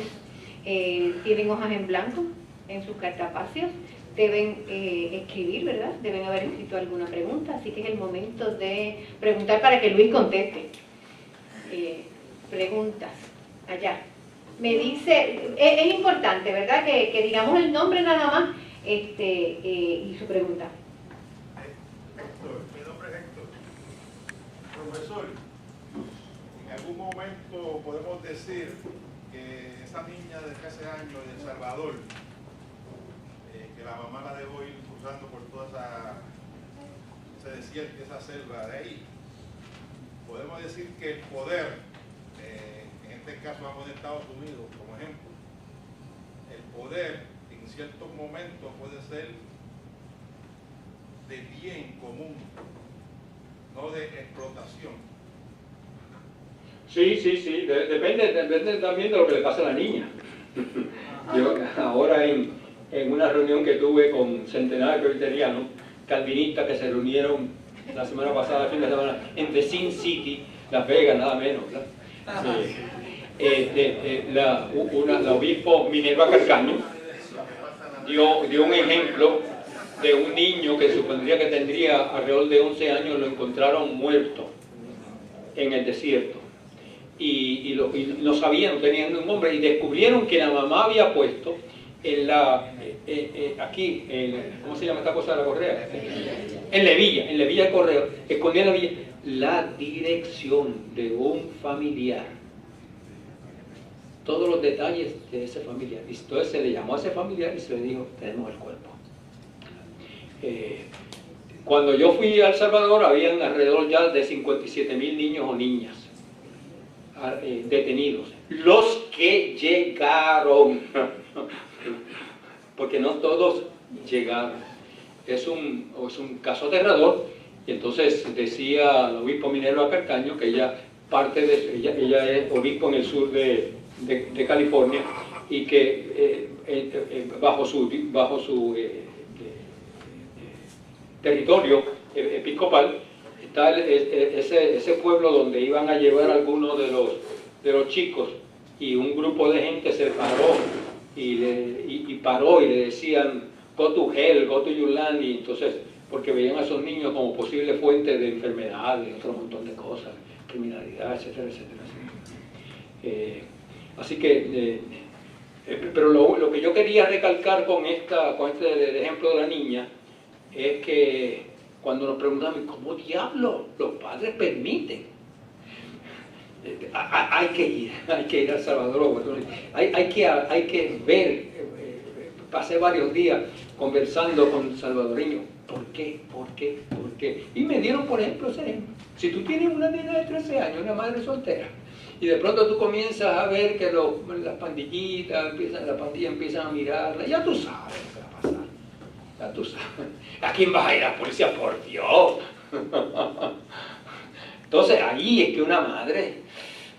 S1: tienen hojas en blanco en sus cartapacios, deben escribir, ¿verdad? Deben haber escrito alguna pregunta, así que es el momento de preguntar para que Luis conteste. Preguntas, allá. Me dice, es importante, ¿verdad? Que digamos el nombre nada más y su pregunta.
S3: Héctor, mi nombre es Héctor. Profesor, en algún momento podemos decir que esa niña de 13 años de El Salvador, que la mamá la dejó ir cruzando por toda ese desierto y esa selva de ahí, podemos decir que el poder, en este caso vamos de Estados Unidos como ejemplo, el poder en ciertos momentos puede ser de bien común, no de explotación.
S2: Sí, depende también de lo que le pasa a la niña. Yo ahora en una reunión que tuve con centenares de presbiterianos calvinistas que se reunieron la semana pasada, el fin de semana, en The Sin City, Las Vegas, nada menos, ¿verdad? La obispo Minerva Calcaño dio un ejemplo de un niño que supondría que tendría alrededor de 11 años, lo encontraron muerto en el desierto. Y no sabían, no tenían un nombre, y descubrieron que la mamá había puesto en aquí, ¿cómo se llama esta cosa de la correa? En la hebilla del correo, escondía en la hebilla la dirección de un familiar, todos los detalles de ese familiar. Y entonces se le llamó a ese familiar y se le dijo, tenemos el cuerpo. Cuando yo fui a El Salvador, habían alrededor ya de 57,000 niños o niñas detenidos. Los que llegaron, porque no todos llegaron. Es un caso aterrador. Y entonces decía el obispo Minerva Calcaño que ella es obispo en el sur de California, y que bajo su territorio episcopal está ese pueblo donde iban a llevar algunos de los chicos, y un grupo de gente se paró y paró y le decían go to hell, go to your land, y entonces porque veían a esos niños como posible fuente de enfermedades, otro montón de cosas, criminalidad, etcétera, etcétera. Así que pero lo que yo quería recalcar con este ejemplo de la niña es que cuando nos preguntamos ¿cómo diablos los padres permiten? Hay que ir a El Salvador, hay que ver. Pasé varios días conversando con salvadoreños. ¿Por qué? Y me dieron, por ejemplo, ese ejemplo. Si tú tienes una niña de 13 años, una madre soltera, y de pronto tú comienzas a ver que las pandillitas, la pandilla empiezan a mirarla, ya tú sabes lo que va a pasar. Ya tú sabes. ¿A quién vas a ir a la policía? Por Dios. Entonces ahí es que una madre...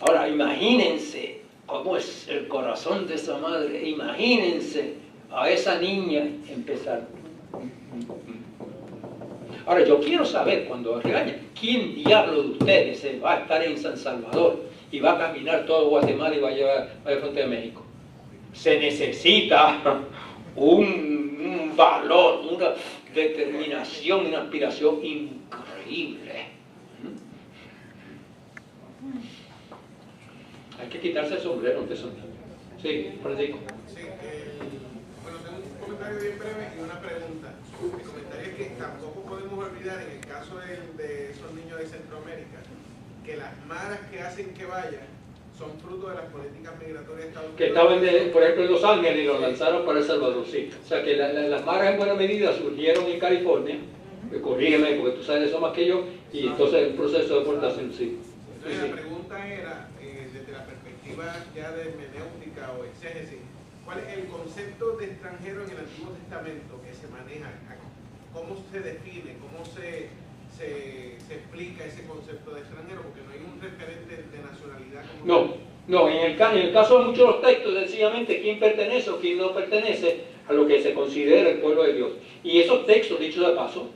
S2: Ahora imagínense cómo es el corazón de esa madre. Imagínense a esa niña empezar. Ahora yo quiero saber, cuando regañan, ¿quién diablo de ustedes se va a estar en San Salvador y va a caminar todo Guatemala y va a llevar a la frontera de México? Se necesita un valor, una determinación, una aspiración increíble. Hay que quitarse el sombrero de esos niños. Sí, Francisco.
S3: Sí, bueno, tengo un comentario bien breve y una pregunta. El comentario es que tampoco podemos olvidar, en el caso de esos niños de Centroamérica, que las maras que hacen que vayan son fruto de las políticas migratorias de Estados Unidos.
S2: Que estaban, por ejemplo, en Los Ángeles y lo lanzaron para El Salvador, sí. O sea que las maras en buena medida surgieron en California, corrígeme porque tú sabes eso más que yo, y entonces el proceso de deportación, sí.
S3: Entonces la pregunta era, desde la perspectiva ya de hermenéutica o exégesis, ¿cuál es el concepto de extranjero en el Antiguo Testamento que se maneja? ¿Cómo se define? ¿Cómo se explica ese concepto de extranjero? Porque no hay un referente de nacionalidad.
S2: No, en el caso de muchos de los textos, sencillamente quién pertenece o quién no pertenece a lo que se considera el pueblo de Dios. Y esos textos, dicho de paso,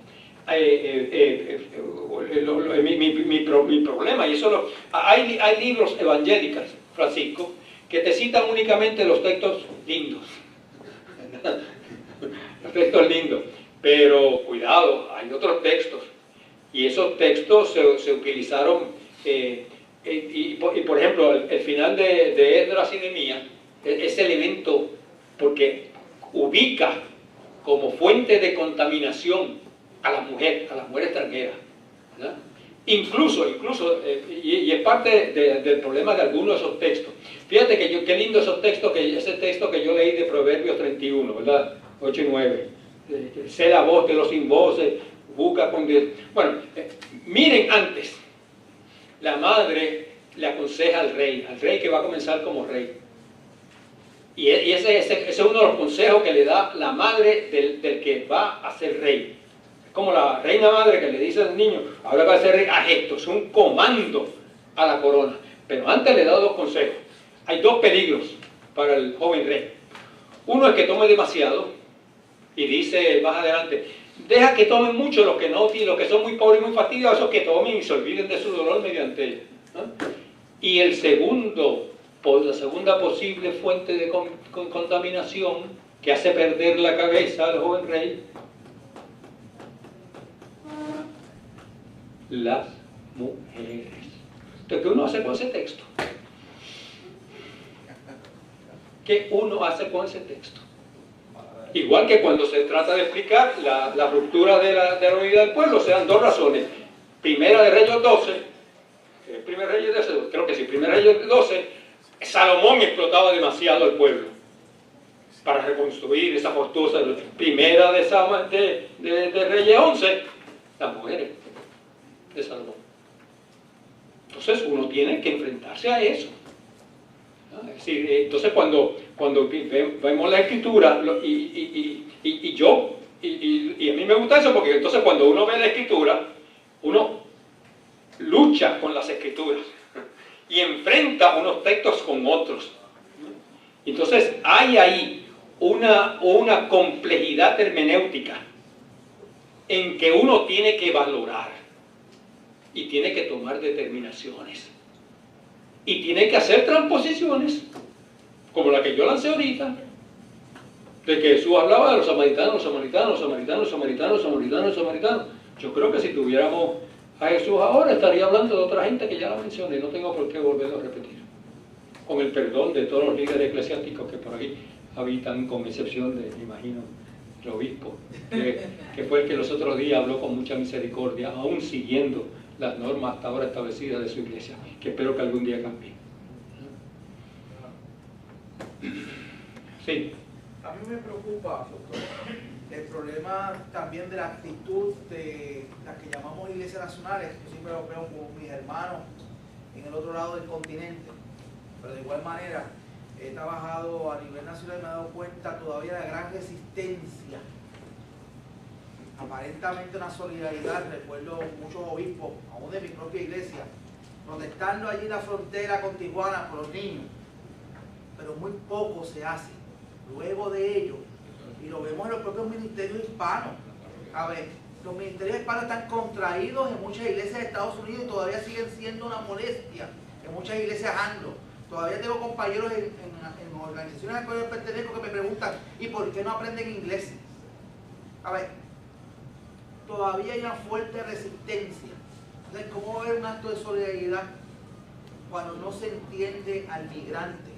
S2: mi problema, y eso hay libros evangélicos, Francisco, que te citan únicamente los textos lindos. Los textos lindos. Pero cuidado, hay otros textos. Y esos textos se utilizaron, y por ejemplo, el final de Esdras y Nehemías, ese elemento, porque ubica como fuente de contaminación a la mujer extranjera, ¿verdad? Incluso y es parte del problema de algunos de esos textos. Fíjate qué lindo esos textos, ese texto que yo leí de Proverbios 31, ¿verdad? 8 y 9. Sé la voz de los sin voces, busca con Dios. Bueno, miren antes, la madre le aconseja al rey que va a comenzar como rey. Y ese es uno de los consejos que le da la madre del que va a ser rey. Es como la reina madre que le dice al niño, ahora va a ser rey, haz esto, es un comando a la corona. Pero antes le da dos consejos. Hay dos peligros para el joven rey. Uno es que tome demasiado, y dice más adelante, deja que tomen mucho los que no, y los que son muy pobres y muy fastidiosos, que tomen y se olviden de su dolor mediante ella, ¿no? Y la segunda posible fuente de contaminación que hace perder la cabeza al joven rey, las mujeres. Entonces, ¿qué uno hace con ese texto? ¿Qué uno hace con ese texto? Igual que cuando se trata de explicar la ruptura de la unidad del pueblo, se dan dos razones. Primera de Reyes 12, creo que sí, Primera de Reyes 12, Salomón explotaba demasiado al pueblo para reconstruir esa fortaleza. Primera de Reyes 11, las mujeres de Salomón. Entonces uno tiene que enfrentarse a eso. Es decir, entonces cuando vemos la escritura, y a mí me gusta eso, porque entonces cuando uno ve la escritura, uno lucha con las escrituras y enfrenta unos textos con otros. Entonces hay ahí una complejidad hermenéutica en que uno tiene que valorar y tiene que tomar determinaciones. Y tiene que hacer transposiciones, como la que yo lancé ahorita, de que Jesús hablaba de los samaritanos. Yo creo que si tuviéramos a Jesús ahora, estaría hablando de otra gente que ya la mencioné, no tengo por qué volverlo a repetir. Con el perdón de todos los líderes eclesiásticos que por ahí habitan, con excepción de, me imagino, el obispo, que fue el que los otros días habló con mucha misericordia, aún siguiendo las normas hasta ahora establecidas de su iglesia, que espero que algún día cambie. Sí.
S4: A mí me preocupa, doctor, el problema también de la actitud de las que llamamos iglesias nacionales. Yo siempre lo veo como mis hermanos en el otro lado del continente, pero de igual manera he trabajado a nivel nacional y me he dado cuenta todavía de la gran resistencia, aparentemente una solidaridad. Recuerdo muchos obispos, aún de mi propia iglesia, protestando allí en la frontera con Tijuana por los niños, pero muy poco se hace luego de ello, y lo vemos en los propios ministerios hispanos. A ver, los ministerios hispanos están contraídos en muchas iglesias de Estados Unidos y todavía siguen siendo una molestia en muchas iglesias anglo. Todavía tengo compañeros en organizaciones a las que yo pertenezco que me preguntan, ¿y por qué no aprenden inglés? A ver, todavía hay una fuerte resistencia. Entonces, ¿cómo va a haber un acto de solidaridad cuando no se entiende al migrante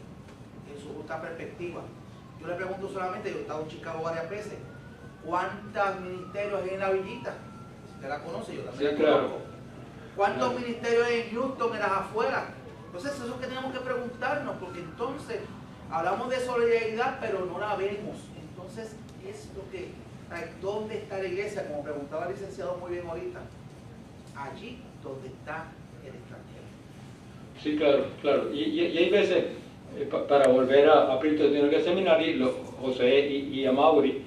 S4: en su justa perspectiva? Yo le pregunto solamente, yo he estado en Chicago varias veces, ¿cuántos ministerios hay en la Villita? Usted la conoce, yo también
S2: Sí,
S4: la
S2: claro.
S4: conozco. ¿Cuántos ministerios hay en Houston, en las afueras? Entonces, eso es lo que tenemos que preguntarnos, porque entonces hablamos de solidaridad, pero no la vemos. Entonces, es lo que, ¿dónde está la iglesia? Como preguntaba el licenciado muy bien ahorita, allí donde está el extranjero.
S2: Sí, claro, claro. Y hay veces, para volver a Princeton Theological Seminary, José y a Mauri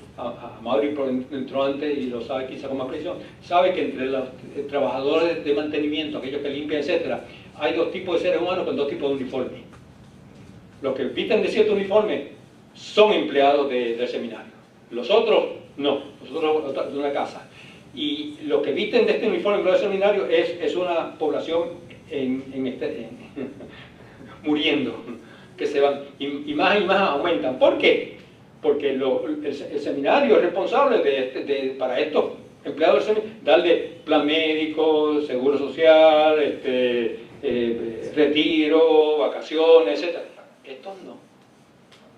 S2: entró antes y lo sabe quizá con más precisión, sabe que entre los trabajadores de mantenimiento, aquellos que limpian, etcétera, hay dos tipos de seres humanos con dos tipos de uniformes. Los que visten de cierto uniforme son empleados del seminario. Los otros no, los otros de una casa. Y los que visten de este uniforme empleado del seminario es una población muriendo, que se van y más aumentan. ¿Por qué? Porque el seminario es responsable para estos empleados del seminario darle plan médico, seguro social, retiro, vacaciones, etc. Estos no.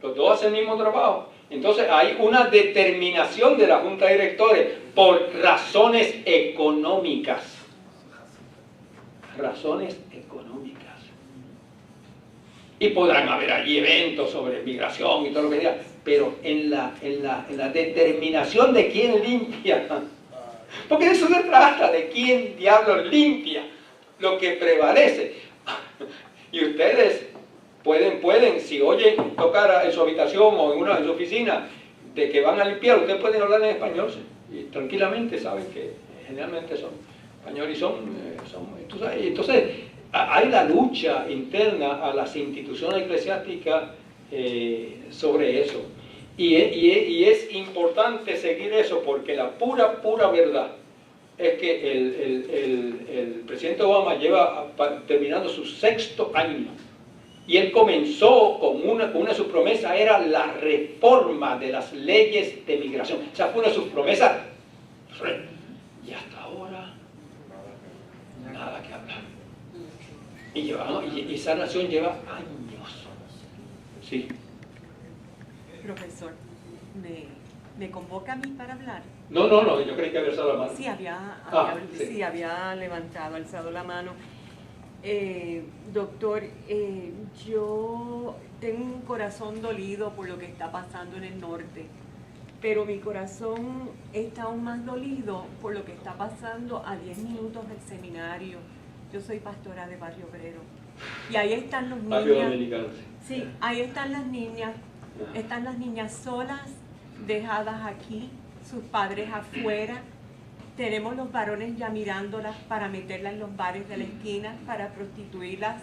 S2: Los dos hacen el mismo trabajo. Entonces hay una determinación de la Junta de Directores por razones económicas. Razones económicas. Y podrán haber allí eventos sobre migración y todo lo que diga, pero en la determinación de quién limpia. Porque de eso se trata, de quién diablos limpia, lo que prevalece. Y ustedes pueden, si oyen tocar en su habitación o en su oficina, de que van a limpiar, ustedes pueden hablar en español y tranquilamente saben que generalmente son españoles y entonces hay la lucha interna a las instituciones eclesiásticas sobre eso. Y es importante seguir eso porque la pura verdad es que el presidente Obama lleva terminando su 6º año y él comenzó con una de sus promesas, era la reforma de las leyes de migración. O sea, fue una de sus promesas y hasta ahora nada que hablar. Y esa nación lleva años. Sí.
S5: Profesor, ¿me convoca a mí para hablar?
S2: No, yo creí que había alzado la mano.
S5: Sí,
S2: Sí.
S5: había alzado la mano. Doctor, yo tengo un corazón dolido por lo que está pasando en el norte, pero mi corazón está aún más dolido por lo que está pasando a 10 minutos del seminario. Yo soy pastora de Barrio Obrero. Y ahí están los niños. Sí, ahí están las niñas. Están las niñas solas, dejadas aquí, sus padres afuera. Tenemos los varones ya mirándolas para meterlas en los bares de la esquina, para prostituirlas,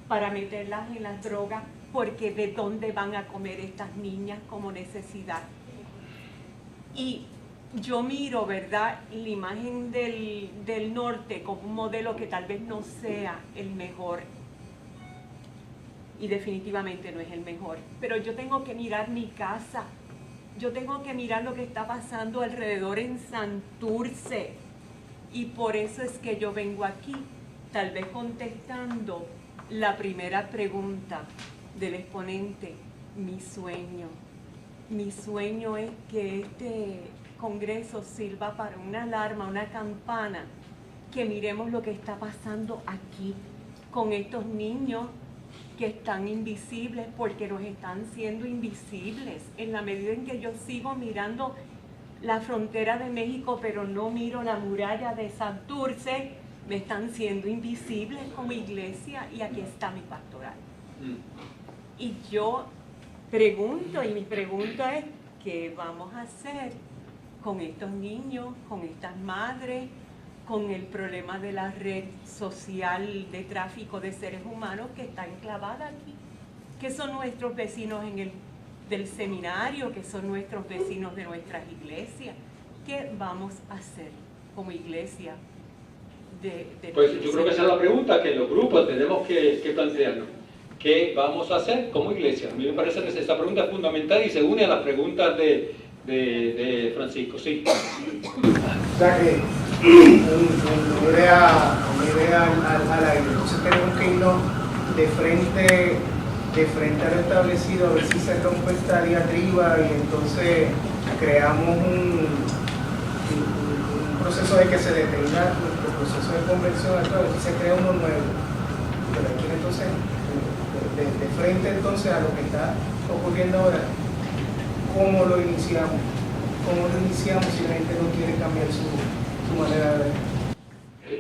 S5: para meterlas en las drogas, porque ¿de dónde van a comer estas niñas como necesidad? Y yo miro, ¿verdad?, la imagen del norte como un modelo que tal vez no sea el mejor. Y definitivamente no es el mejor. Pero yo tengo que mirar mi casa. Yo tengo que mirar lo que está pasando alrededor en Santurce. Y por eso es que yo vengo aquí, tal vez contestando la primera pregunta del exponente. Mi sueño es que este Congreso sirva para una alarma, una campana, que miremos lo que está pasando aquí con estos niños que están invisibles, porque nos están siendo invisibles. En la medida en que yo sigo mirando la frontera de México, pero no miro la muralla de Santurce, me están siendo invisibles como iglesia, y aquí está mi pastoral. Y yo pregunto, y mi pregunta es, ¿qué vamos a hacer con estos niños, con estas madres, con el problema de la red social de tráfico de seres humanos que está enclavada aquí, que son nuestros vecinos del seminario, que son nuestros vecinos de nuestras iglesias? ¿Qué vamos a hacer como iglesia?
S2: Pues yo creo que esa es la pregunta que los grupos tenemos que plantearnos. ¿qué vamos a hacer como iglesia? A mí me parece que esa pregunta es fundamental y se une a las preguntas de Francisco. Sí.
S4: O sea que una idea al aire. Entonces tenemos que irnos de frente a lo establecido, a ver si se rompe esta diatriba y entonces creamos un proceso de que se detenga nuestro proceso de conversión, a ver si se crea uno nuevo. Pero aquí entonces, de frente entonces a lo que está ocurriendo ahora, ¿cómo lo iniciamos? ¿Cómo lo iniciamos si la gente no quiere cambiar su manera de ver?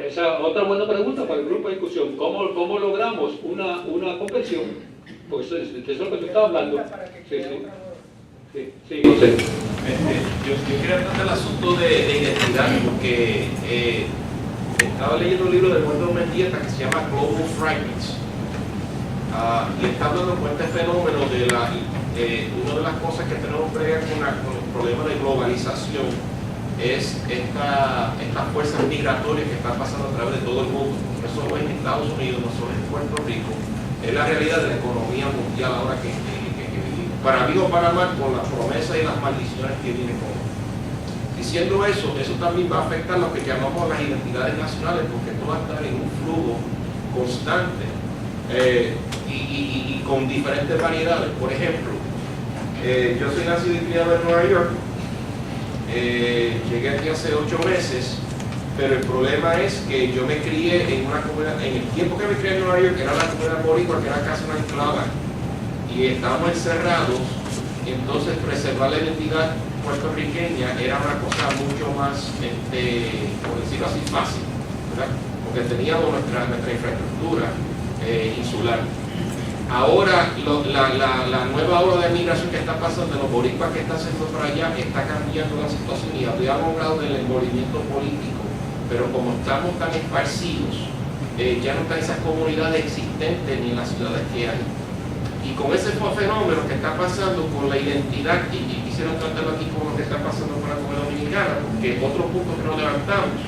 S2: Esa es otra buena pregunta para el grupo de discusión. ¿Cómo logramos una conversión? Pues eso es lo que tú estabas hablando. Sí.
S6: No sé. Yo quería tratar el asunto de identidad porque estaba leyendo un libro de Eduardo Mendieta que se llama Global Fragments. Y está hablando con este fenómeno de una de las cosas que tenemos que ver con los problemas de globalización es estas fuerzas migratorias que están pasando a través de todo el mundo. No solo en Estados Unidos, no solo en Puerto Rico, es la realidad de la economía mundial ahora que vivimos. Para bien o para mal, con las promesas y las maldiciones que vienen con. Diciendo eso también va a afectar lo que llamamos las identidades nacionales, porque todas están en un flujo constante y con diferentes variedades. Por ejemplo, yo soy nacido y criado en Nueva York. Llegué aquí hace 8 meses, pero el problema es que yo me crié en una comunidad, en el tiempo que me crié en Nueva York, era la comunidad boricua, que era casi una enclava, y estábamos encerrados, entonces preservar la identidad puertorriqueña era una cosa mucho más, por decirlo así, fácil, ¿verdad? Porque teníamos nuestra infraestructura insular. Ahora la nueva ola de migración que está pasando, los boricuas que están haciendo para allá, está cambiando la situación y habíamos hablado del envolvimiento político, pero como estamos tan esparcidos, ya no están esas comunidades existentes ni en las ciudades que hay. Y con ese fenómeno que está pasando con la identidad, y quisiera tratarlo aquí con lo que está pasando con la comunidad dominicana, porque otro punto que nos levantamos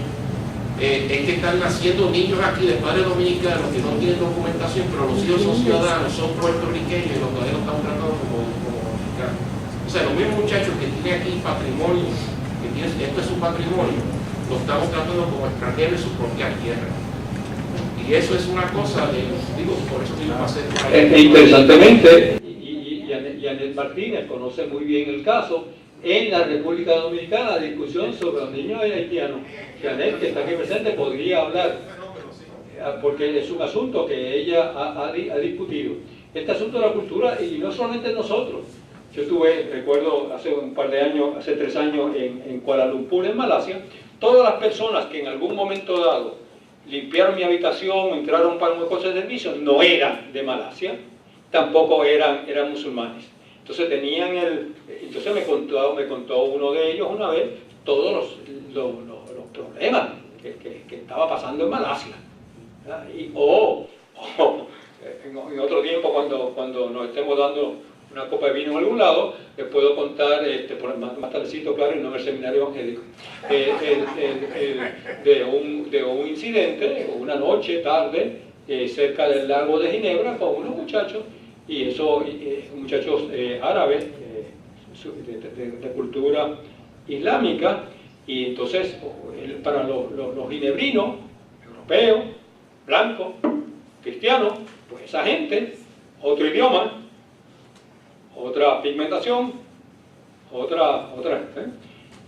S6: es que están naciendo niños aquí de padres dominicanos que no tienen documentación, pero los hijos son ciudadanos, son puertorriqueños y los todavía lo estamos tratando como dominicanos. O sea, los mismos muchachos que tienen aquí patrimonio, esto es su patrimonio, lo estamos tratando como extranjeros en su propia tierra. Y eso es una cosa por eso digo, pasé por ahí.
S2: Interesantemente, y Anet Martínez conoce muy bien el caso, en la República Dominicana, discusión sobre los niños haitianos. Anet, que está aquí presente, podría hablar, porque es un asunto que ella ha discutido. Este asunto de la cultura, y no solamente nosotros. Yo recuerdo hace un par de años, hace 3 años, en Kuala Lumpur, en Malasia, todas las personas que en algún momento dado limpiaron mi habitación, entraron para un coche de servicio, no eran de Malasia, tampoco eran musulmanes. Entonces entonces me contó uno de ellos una vez todos los problemas que estaba pasando en Malasia. En otro tiempo, cuando nos estemos dando una copa de vino en algún lado, les puedo contar, más tardecito, claro, y no en el seminario evangélico, de un incidente, una noche, tarde, cerca del lago de Ginebra, con unos muchachos, y esos muchachos árabes, de cultura islámica, y entonces para los ginebrinos, europeos, blancos, cristianos, pues esa gente, otro idioma, otra pigmentación,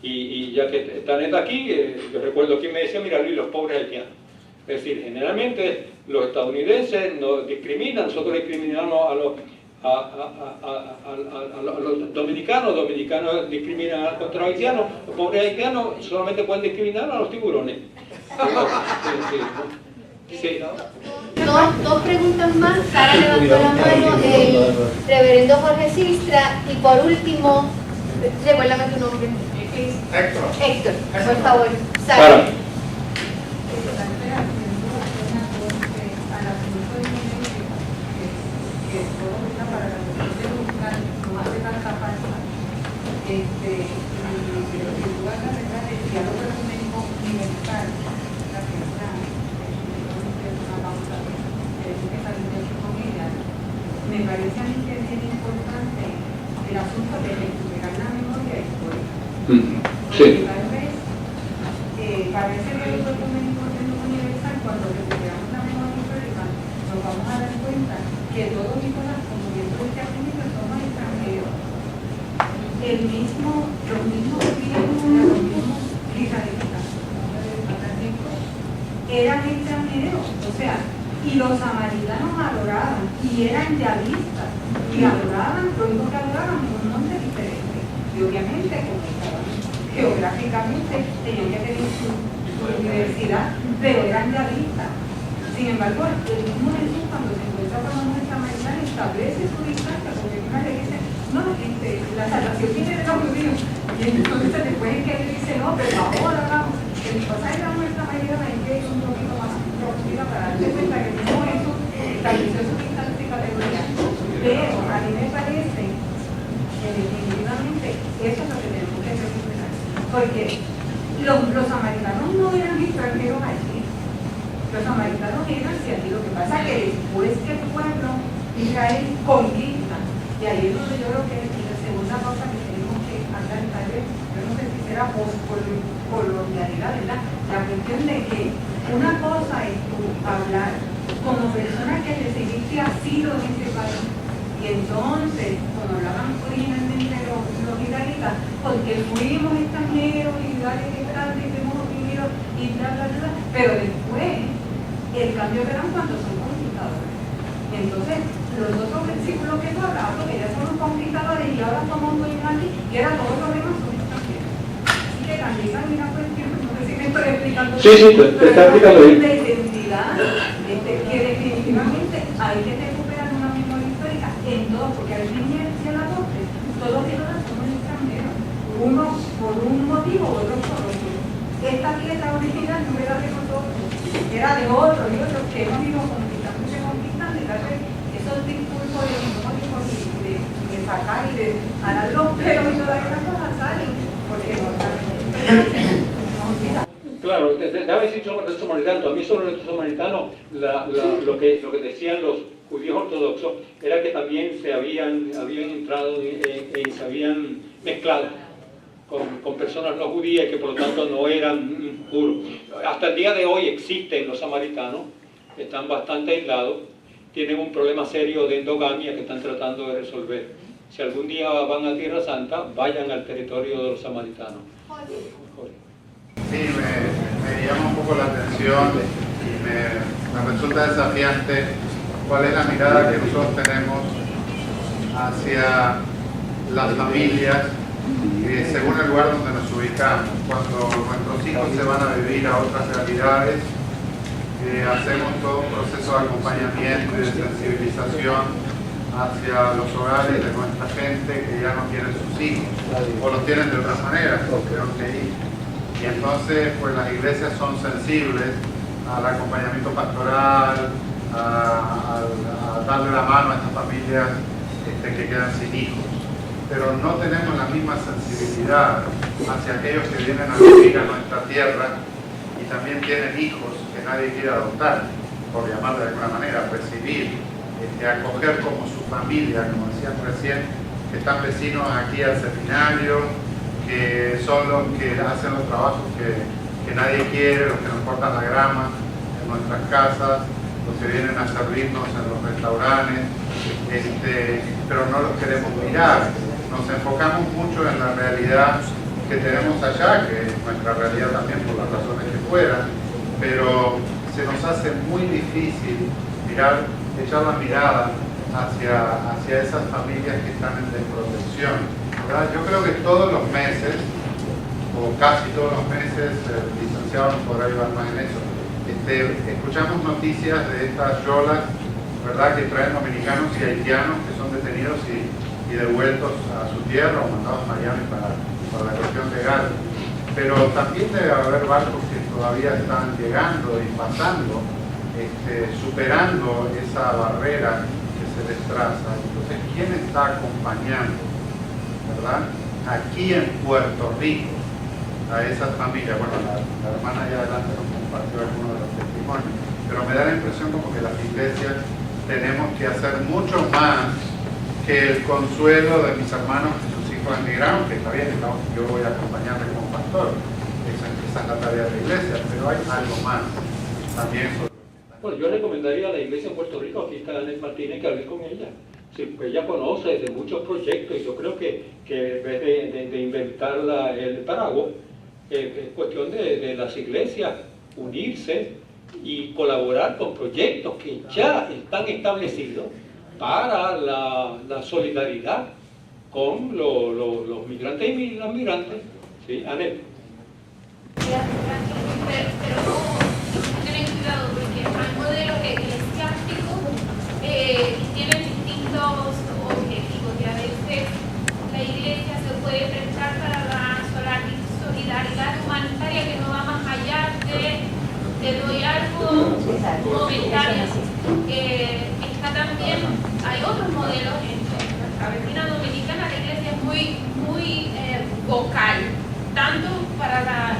S2: y ya que están aquí, yo recuerdo que me decía, mira Luis, los pobres haitianos. Es decir, generalmente los estadounidenses nos discriminan, nosotros discriminamos a los dominicanos discriminan contra los haitianos, los pobres haitianos solamente pueden discriminar a los tiburones. Sí.
S1: Dos preguntas más. Sara levantó la mano, el reverendo Jorge Sistra, y por último, recuérdame tu nombre. Héctor, por favor. Sara.
S7: me parece a mí que es bien importante el asunto de recuperar la memoria histórica.
S2: Sí.
S7: Porque tal vez parece que el documento universal, cuando recuperamos la memoria histórica, nos vamos a dar cuenta que todos y todas, como bien tú decías, somos extranjeros. Los mismos israelitas eran extranjeros, o sea, y los samaritanos adoraban, y eran yavistas, y adoraban, lo único que adoraban un nombre diferente, y obviamente como estaban geográficamente, tenían que tener su universidad, pero eran yavistas. Sin embargo, el mismo Jesús, cuando se encuentra con una mujer samaritana, establece su distancia, porque una le dice, no, la salvación viene de los judíos, y entonces después es que él dice, no, pero ahora vamos. El pasaje de la mujer samaritana es que es un poquito más profunda para darse cuenta que no eso estableció su distancia y categoría. Pero a mí me parece que definitivamente eso es lo que tenemos que recuperar. Porque los samaritanos no eran extranjeros allí. Los samaritanos eran de allí. Lo que pasa es que después que el pueblo Israel conquista, y ahí es donde yo creo que es la segunda cosa que tenemos que andar tal vez, yo no sé si será colonialidad, ¿verdad? La cuestión de que una cosa es tú hablar como persona que recibiste asilo en ese país, y entonces, cuando hablaban originalmente los israelitas, porque fuimos extranjeros y lugares extranjeros y fuimos oprimidos y bla, bla, bla, pero después el cambio verán cuando son conquistadores. Entonces, los otros versículos que tú hablabas, porque ya son los conquistadores y ahora somos dueños aquí, y ahora todos los demás son extranjeros. Así que también hay una cuestión, no sé si me estoy explicando.
S2: Sí, te está explicando bien.
S7: De identidad, que definitivamente hay que recuperar una memoria histórica en todo, porque al fin y al doce, todos y todas somos extranjeros. Uno por un motivo, otro por otro. Esta tierra original no era de nosotros, era de otros, y otros que hemos ido conquistando, y tal vez esos discursos de sacar y de jalar los pelos y todas esas cosas salen, porque no olvida.
S2: Claro, déjame decir sobre el samaritano. A mí sobre el samaritano, lo que decían los judíos ortodoxos era que también se habían entrado y se habían mezclado con personas no judías que por lo tanto no eran puros. Hasta el día de hoy existen los samaritanos, están bastante aislados, tienen un problema serio de endogamia que están tratando de resolver. Si algún día van a Tierra Santa, vayan al territorio de los samaritanos.
S3: Sí, me llama un poco la atención y me resulta desafiante cuál es la mirada que nosotros tenemos hacia las familias según el lugar donde nos ubicamos. Cuando nuestros hijos se van a vivir a otras realidades, hacemos todo un proceso de acompañamiento y de sensibilización hacia los hogares de nuestra gente que ya no tienen sus hijos o los tienen de otras maneras, creo que y entonces pues las iglesias son sensibles al acompañamiento pastoral, a darle la mano a estas familias que quedan sin hijos, pero no tenemos la misma sensibilidad hacia aquellos que vienen a vivir a nuestra tierra y también tienen hijos que nadie quiere adoptar, por llamarlo de alguna manera, recibir, acoger como su familia, como decían recién, que están vecinos aquí al seminario, que son los que hacen los trabajos que nadie quiere, los que nos cortan la grama en nuestras casas, los que vienen a servirnos en los restaurantes, pero no los queremos mirar. Nos enfocamos mucho en la realidad que tenemos allá, que es nuestra realidad también por las razones que fueran, pero se nos hace muy difícil echar la mirada hacia esas familias que están en desprotección, ¿verdad? Yo creo que todos los meses, o casi todos los meses, el licenciado nos podrá ayudar más en eso, escuchamos noticias de estas yolas, ¿verdad?, que traen dominicanos y haitianos que son detenidos y devueltos a su tierra o mandados a Miami para la cuestión legal. Pero también debe haber barcos que todavía están llegando y pasando, superando esa barrera que se les traza. Entonces, ¿quién está acompañando, verdad, aquí en Puerto Rico a esas familias? Bueno, la hermana allá adelante nos compartió algunos de los testimonios, pero me da la impresión como que las iglesias tenemos que hacer mucho más que el consuelo de mis hermanos que sus hijos emigraron, que está bien, yo voy a acompañarles como pastor, esa es la tarea de la iglesia, pero hay algo más también sobre.
S2: Bueno, yo recomendaría a la iglesia en Puerto Rico, aquí está Anel Martínez, que hable con ella. Sí, pues ella conoce de muchos proyectos y yo creo que en vez de inventar el paraguas, es cuestión de las iglesias unirse y colaborar con proyectos que ya están establecidos para la solidaridad con los migrantes y las migrantes. ¿Sí, Anel?
S8: Pero tienen cuidado porque hay modelos eclesiásticos y tienen distintos objetivos y a veces la iglesia se puede prestar para la solidaridad humanitaria que no va más allá de te doy algo momentario. Está también, hay otros modelos en nuestra vecina dominicana, la iglesia es muy vocal, tanto para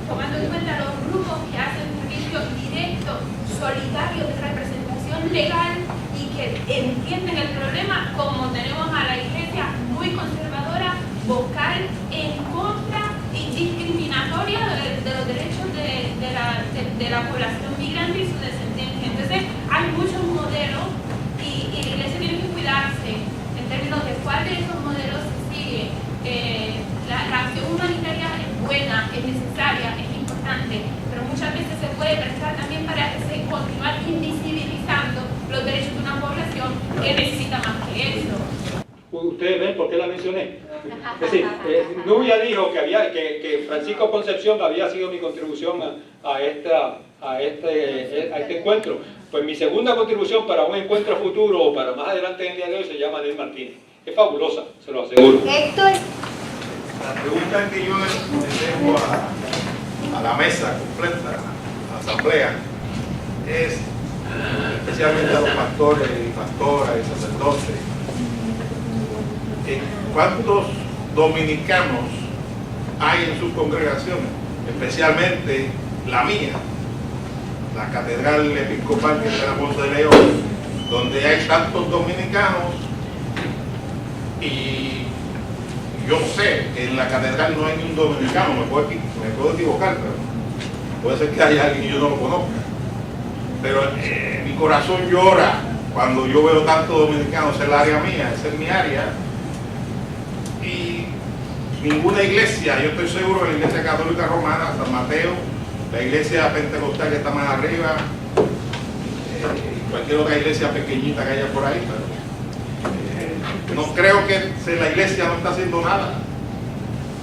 S8: tomando en cuenta los grupos que hacen servicio directo, solidario, de representación legal y que entienden el problema, como tenemos a la iglesia muy conservadora, vocal, en contra y discriminatoria de los derechos de la población migrante y su descendencia. Entonces hay muchos modelos y la iglesia tiene que cuidarse en términos de cuál de esos modelos se sigue. La acción humanitaria es buena, es necesaria, es importante, pero muchas veces se puede prestar también para continuar invisibilizando los derechos de una población que necesita más que eso.
S2: Ustedes ven por qué la mencioné. Es decir, Nubia dijo que Francisco Concepción había sido mi contribución a este encuentro. Pues mi segunda contribución para un encuentro futuro o para más adelante en el día de hoy se llama Anel Martínez. Es fabulosa, se lo aseguro.
S1: Héctor.
S3: La pregunta que yo le dejo a la mesa completa, a la asamblea, es especialmente a los pastores y pastoras y sacerdotes, ¿cuántos dominicanos hay en sus congregaciones? Especialmente la mía, la Catedral Episcopal que está en Ponce de León, donde hay tantos dominicanos. Y yo sé que en la catedral no hay ni un dominicano, me puedo equivocar, pero puede ser que haya alguien y yo no lo conozca. Pero mi corazón llora cuando yo veo tantos dominicanos en el área mía, esa es mi área. Y ninguna iglesia, yo estoy seguro que la iglesia católica romana, San Mateo, la iglesia pentecostal que está más arriba, cualquier otra iglesia pequeñita que haya por ahí, pero no creo que la iglesia no está haciendo nada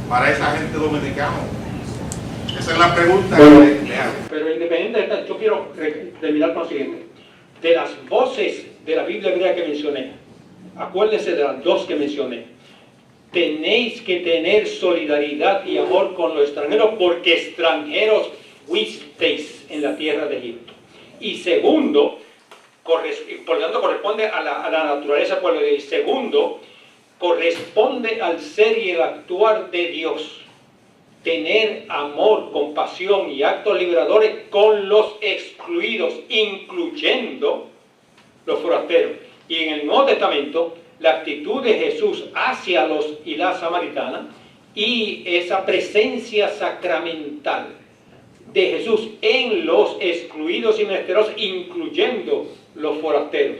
S3: para esa gente dominicana. Esa es la pregunta que le hago.
S2: Pero independiente de esto, yo quiero terminar con lo siguiente. De las voces de la Biblia hebrea que mencioné, acuérdense de las dos que mencioné. Tenéis que tener solidaridad y amor con los extranjeros porque extranjeros fuisteis en la tierra de Egipto. Y segundo, por lo tanto corresponde a la naturaleza del pueblo. Y segundo, corresponde al ser y el actuar de Dios. Tener amor, compasión y actos liberadores con los excluidos, incluyendo los forasteros. Y en el Nuevo Testamento, la actitud de Jesús hacia los y las samaritanas y esa presencia sacramental de Jesús en los excluidos y menesterosos, incluyendo los forasteros.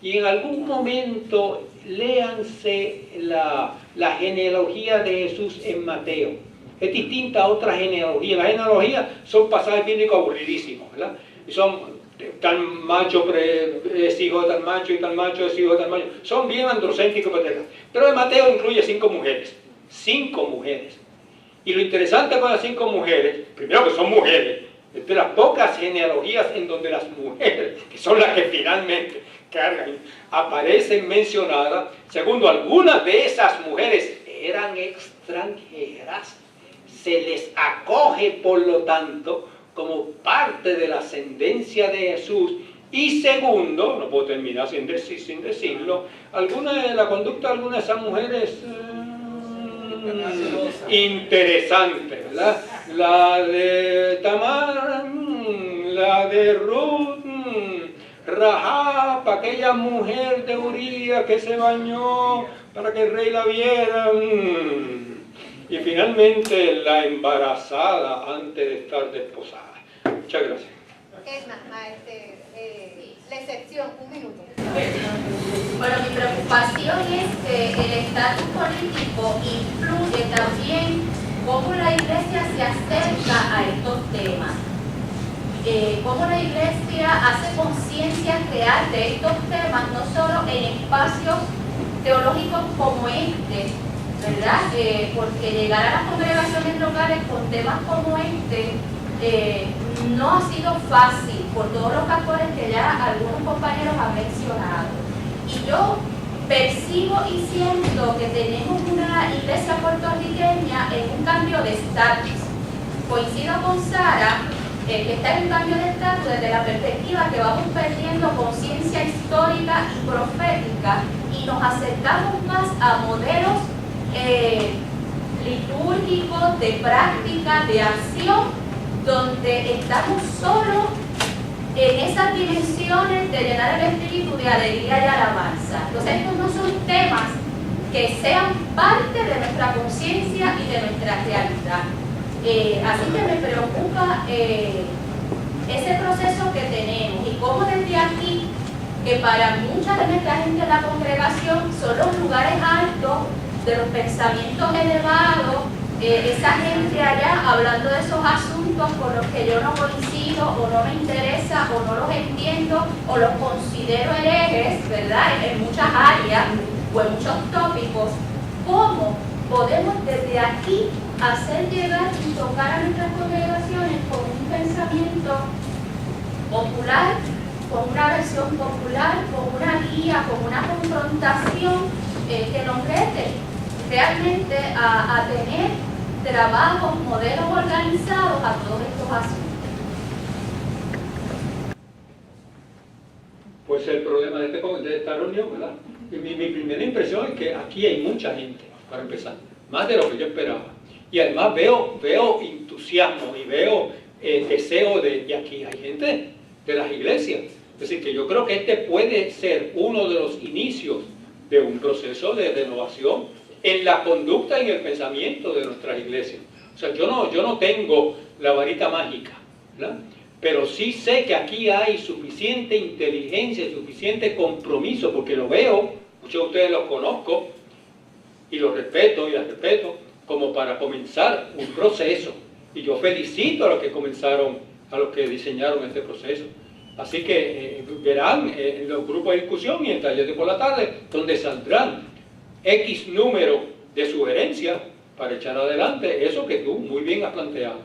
S2: Y en algún momento léanse la genealogía de Jesús en Mateo. Es distinta a otra genealogía. Las genealogías son pasajes bíblicos aburridísimos, ¿verdad? Y son tal macho es hijo de tal macho y tal macho es hijo de tal macho. Son bien androcéntricos, pero en Mateo incluye 5 mujeres. 5 mujeres. Y lo interesante con las 5 mujeres, primero que son mujeres, es de las pocas genealogías en donde las mujeres, que son las que finalmente cargan, aparecen mencionadas. Segundo, algunas de esas mujeres eran extranjeras. Se les acoge, por lo tanto, como parte de la ascendencia de Jesús. Y segundo, no puedo terminar sin decirlo, la conducta de algunas de esas mujeres interesante, ¿verdad? La de Tamar, la de Ruth, Rahab, aquella mujer de Urías que se bañó para que el rey la viera. Y finalmente la embarazada antes de estar desposada. Muchas gracias.
S1: La excepción, un minuto.
S9: Bueno, mi preocupación es que el estatus político influye también cómo la Iglesia se acerca a estos temas. Cómo la Iglesia hace conciencia real de estos temas, no solo en espacios teológicos como este, ¿verdad? Porque llegar a las congregaciones locales con temas como este no ha sido fácil por todos los factores que ya algunos compañeros han mencionado. Y yo percibo y siento que tenemos una iglesia puertorriqueña en un cambio de estatus. Coincido con Sara, que está en un cambio de estatus desde la perspectiva que vamos perdiendo conciencia histórica y profética y nos acercamos más a modelos litúrgicos, de práctica, de acción, donde estamos solo en esas dimensiones de llenar el espíritu de alegría y alabanza. Entonces estos no son temas que sean parte de nuestra conciencia y de nuestra realidad. Así que me preocupa ese proceso que tenemos y cómo desde aquí, que para mucha de nuestra gente en la congregación son los lugares altos de los pensamientos elevados, esa gente allá hablando de esos asuntos con los que yo no coincido o no me interesa o no los entiendo o los considero herejes, ¿verdad? En muchas áreas o en muchos tópicos. ¿Cómo podemos desde aquí hacer llegar y tocar a nuestras congregaciones con un pensamiento popular, con una versión popular, con una guía, con una confrontación que nos rete realmente a tener trabajos, modelos organizados a todos estos asuntos?
S2: Pues el problema de esta reunión, ¿verdad? Mi primera impresión es que aquí hay mucha gente, para empezar, más de lo que yo esperaba. Y además veo entusiasmo y veo deseo y aquí hay gente de las iglesias. Es decir, que yo creo que este puede ser uno de los inicios de un proceso de renovación en la conducta y en el pensamiento de nuestras iglesias. O sea, yo no tengo la varita mágica, ¿verdad? Pero sí sé que aquí hay suficiente inteligencia y suficiente compromiso, porque lo veo, muchos de ustedes los conozco y los respeto y las respeto, como para comenzar un proceso. Y yo felicito a los que comenzaron, a los que diseñaron este proceso. Así que verán en los grupos de discusión y en talleres de por la tarde, donde saldrán X número de sugerencias para echar adelante eso que tú muy bien has planteado.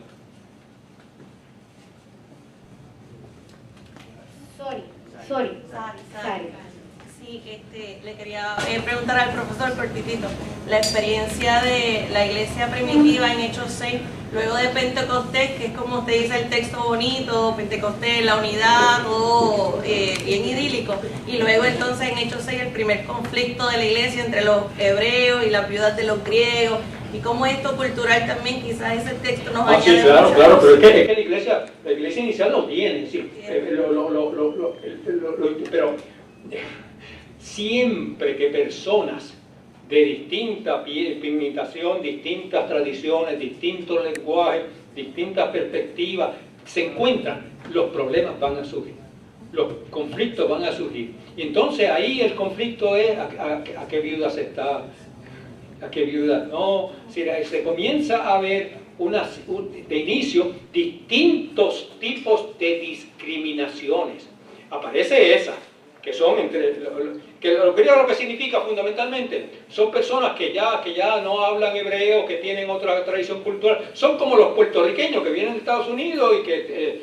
S1: Sorry.
S10: Sí, le quería preguntar al profesor cortitito, la experiencia de la iglesia primitiva en Hechos 6, luego de Pentecostés, que es como usted dice el texto bonito, Pentecostés, la unidad, todo bien idílico, y luego entonces en Hechos 6 el primer conflicto de la iglesia entre los hebreos y las viudas de los griegos, y cómo esto cultural también, quizás ese texto nos vaya
S2: sí, claro, pero es que la iglesia inicial lo tiene, sí, pero siempre que personas de distinta pigmentación, distintas tradiciones, distintos lenguajes, distintas perspectivas se encuentran, los problemas van a surgir, los conflictos van a surgir. Y entonces ahí el conflicto es a qué viuda se está, a qué viuda no. Se comienza a ver de inicio distintos tipos de discriminaciones. Aparece esa, que son lo que significa fundamentalmente, son personas que ya no hablan hebreo, que tienen otra tradición cultural, son como los puertorriqueños que vienen de Estados Unidos y que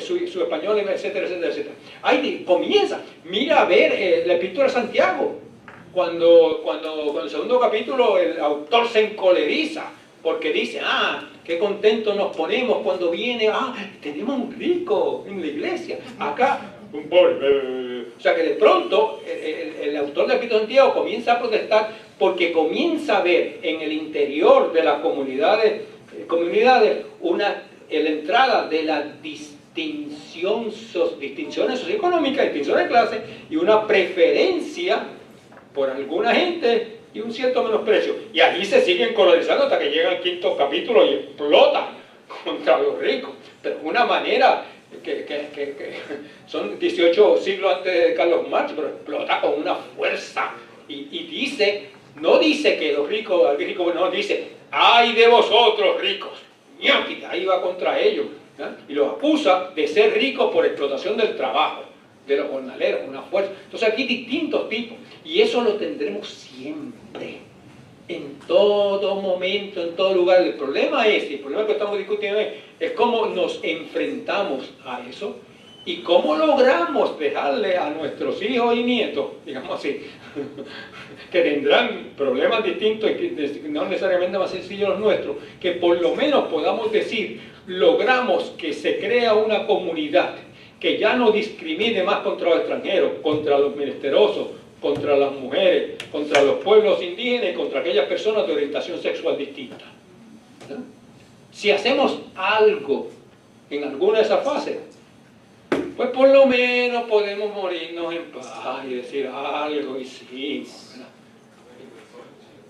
S2: su español, etcétera, etcétera, etcétera. Ahí comienza, mira a ver la Epístola de Santiago, cuando en el segundo capítulo el autor se encoleriza, porque dice, qué contentos nos ponemos cuando viene, tenemos un rico en la iglesia, acá un pobre. O sea que de pronto el autor del Epístola de Santiago comienza a protestar porque comienza a ver en el interior de las comunidades la entrada de la distinciones socioeconómicas, distinciones de clase y una preferencia por alguna gente y un cierto menosprecio. Y allí se siguen colonizando hasta que llega el 5º capítulo y explota contra los ricos. Pero de una manera que son 18 siglos antes de Carlos Marx, pero explota con una fuerza. Y dice, no dice que los ricos, al rico, no, dice, ¡ay de vosotros ricos! ¡Ñoqui! Ahí va contra ellos. ¿No? Y los acusa de ser ricos por explotación del trabajo, de los jornaleros, una fuerza. Entonces aquí distintos tipos. Y eso lo tendremos siempre, en todo momento, en todo lugar. El problema es, y el problema que estamos discutiendo es cómo nos enfrentamos a eso y cómo logramos dejarle a nuestros hijos y nietos, digamos así, que tendrán problemas distintos y no necesariamente más sencillos los nuestros, que por lo menos podamos decir, logramos que se crea una comunidad que ya no discrimine más contra los extranjeros, contra los menesterosos, contra las mujeres, contra los pueblos indígenas y contra aquellas personas de orientación sexual distinta. ¿No? Si hacemos algo en alguna de esas fases, pues por lo menos podemos morirnos en paz y decir algo, y sí,